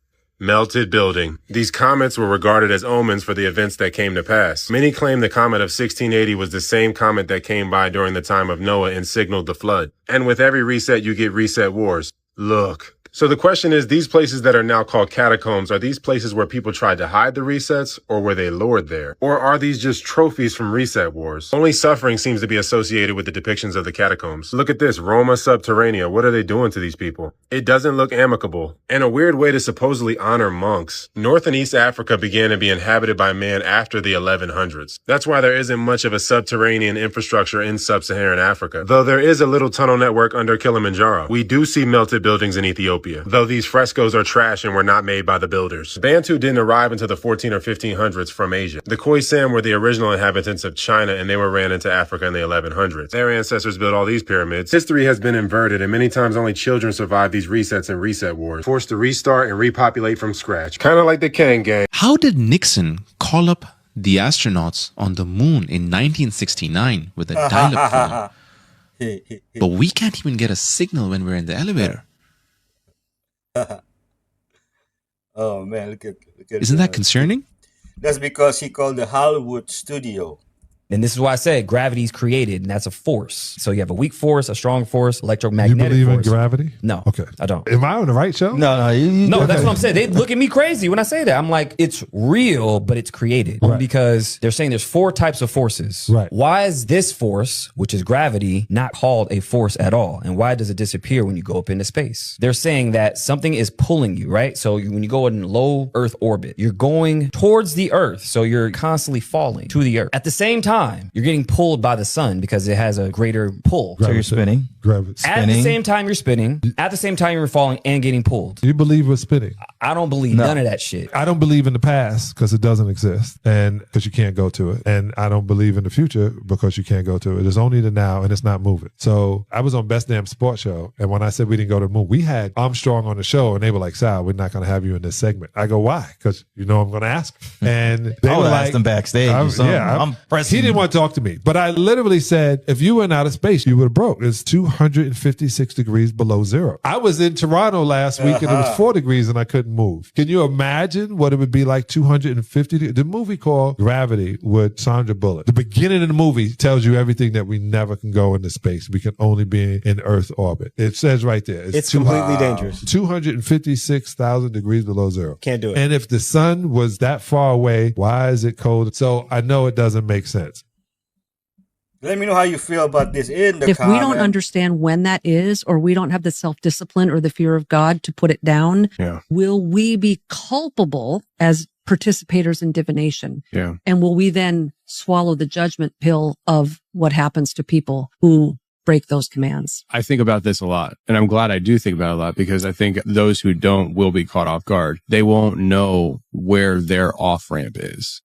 Melted building. These comets were regarded as omens for the events that came to pass. Many claim the comet of 1680 was the same comet that came by during the time of Noah and signaled the flood. And with every reset, you get reset wars. Look. So the question is, these places that are now called catacombs, are these places where people tried to hide the resets, or were they lured there? Or are these just trophies from reset wars? Only suffering seems to be associated with the depictions of the catacombs. Look at this, Roma Subterranea. What are they doing to these people? It doesn't look amicable, and a weird way to supposedly honor monks. North and East Africa began to be inhabited by man after the 1100s. That's why there isn't much of a subterranean infrastructure in sub-Saharan Africa. Though there is a little tunnel network under Kilimanjaro. We do see melted buildings in Ethiopia. Though these frescoes are trash and were not made by the builders. Bantu didn't arrive until the 14 or 1500s from Asia. The Khoisan were the original inhabitants of China, and they were ran into Africa in the 1100s. Their ancestors built all these pyramids. History has been inverted, and many times only children survive these resets and reset wars, forced to restart and repopulate from scratch. Kind of like the Kang gang. How did Nixon call up the astronauts on the moon in 1969 with a dial-up phone? But we can't even get a signal when we're in the elevator. Oh man, look at Isn't that concerning? That's because he called the Hollywood studio. And this is why I said gravity's created, and that's a force. So you have a weak force, a strong force, electromagnetic You believe force. in gravity? No. Okay. I don't. Am I on the right show? No, that's what I'm saying. They look at me crazy when I say that. I'm like, it's real, but it's created. Right. Because they're saying there's 4 types of forces. Right. Why is this force, which is gravity, not called a force at all? And why does it disappear when you go up into space? They're saying that something is pulling you, right? So when you go in low Earth orbit, you're going towards the Earth. So you're constantly falling to the Earth. At the same time, you're getting pulled by the sun because it has a greater pull. Gravity. So you're spinning. Gravity. At the same time you're spinning. At the same time you're falling and getting pulled. You believe we're spinning? I don't believe none of that shit. I don't believe in the past because it doesn't exist and because you can't go to it. And I don't believe in the future because you can't go to it. It's only the now and it's not moving. So I was on Best Damn Sports Show. And when I said we didn't go to the moon, we had Armstrong on the show and they were like, Sal, we're not going to have you in this segment. I go, why? Because you know I'm going to ask. And they I were would like, ask them backstage. I'm pressing. He didn't want to talk to me. But I literally said, if you were in outer space, you would have broke. It's 256 degrees below zero. I was in Toronto last week and it was 4 degrees and I couldn't move. Can you imagine what it would be like 250? The movie called Gravity with Sandra Bullock. The beginning of the movie tells you everything that we never can go into space. We can only be in Earth orbit. It says right there. It's completely dangerous. 256,000 degrees below zero. Can't do it. And if the sun was that far away, why is it cold? So I know it doesn't make sense. Let me know how you feel about this in the If we don't understand when that is, or we don't have the self-discipline or the fear of God to put it down, will we be culpable as participators in divination? Yeah. And will we then swallow the judgment pill of what happens to people who break those commands? I think about this a lot, and I'm glad I do think about it a lot, because I think those who don't will be caught off guard. They won't know where their off-ramp is.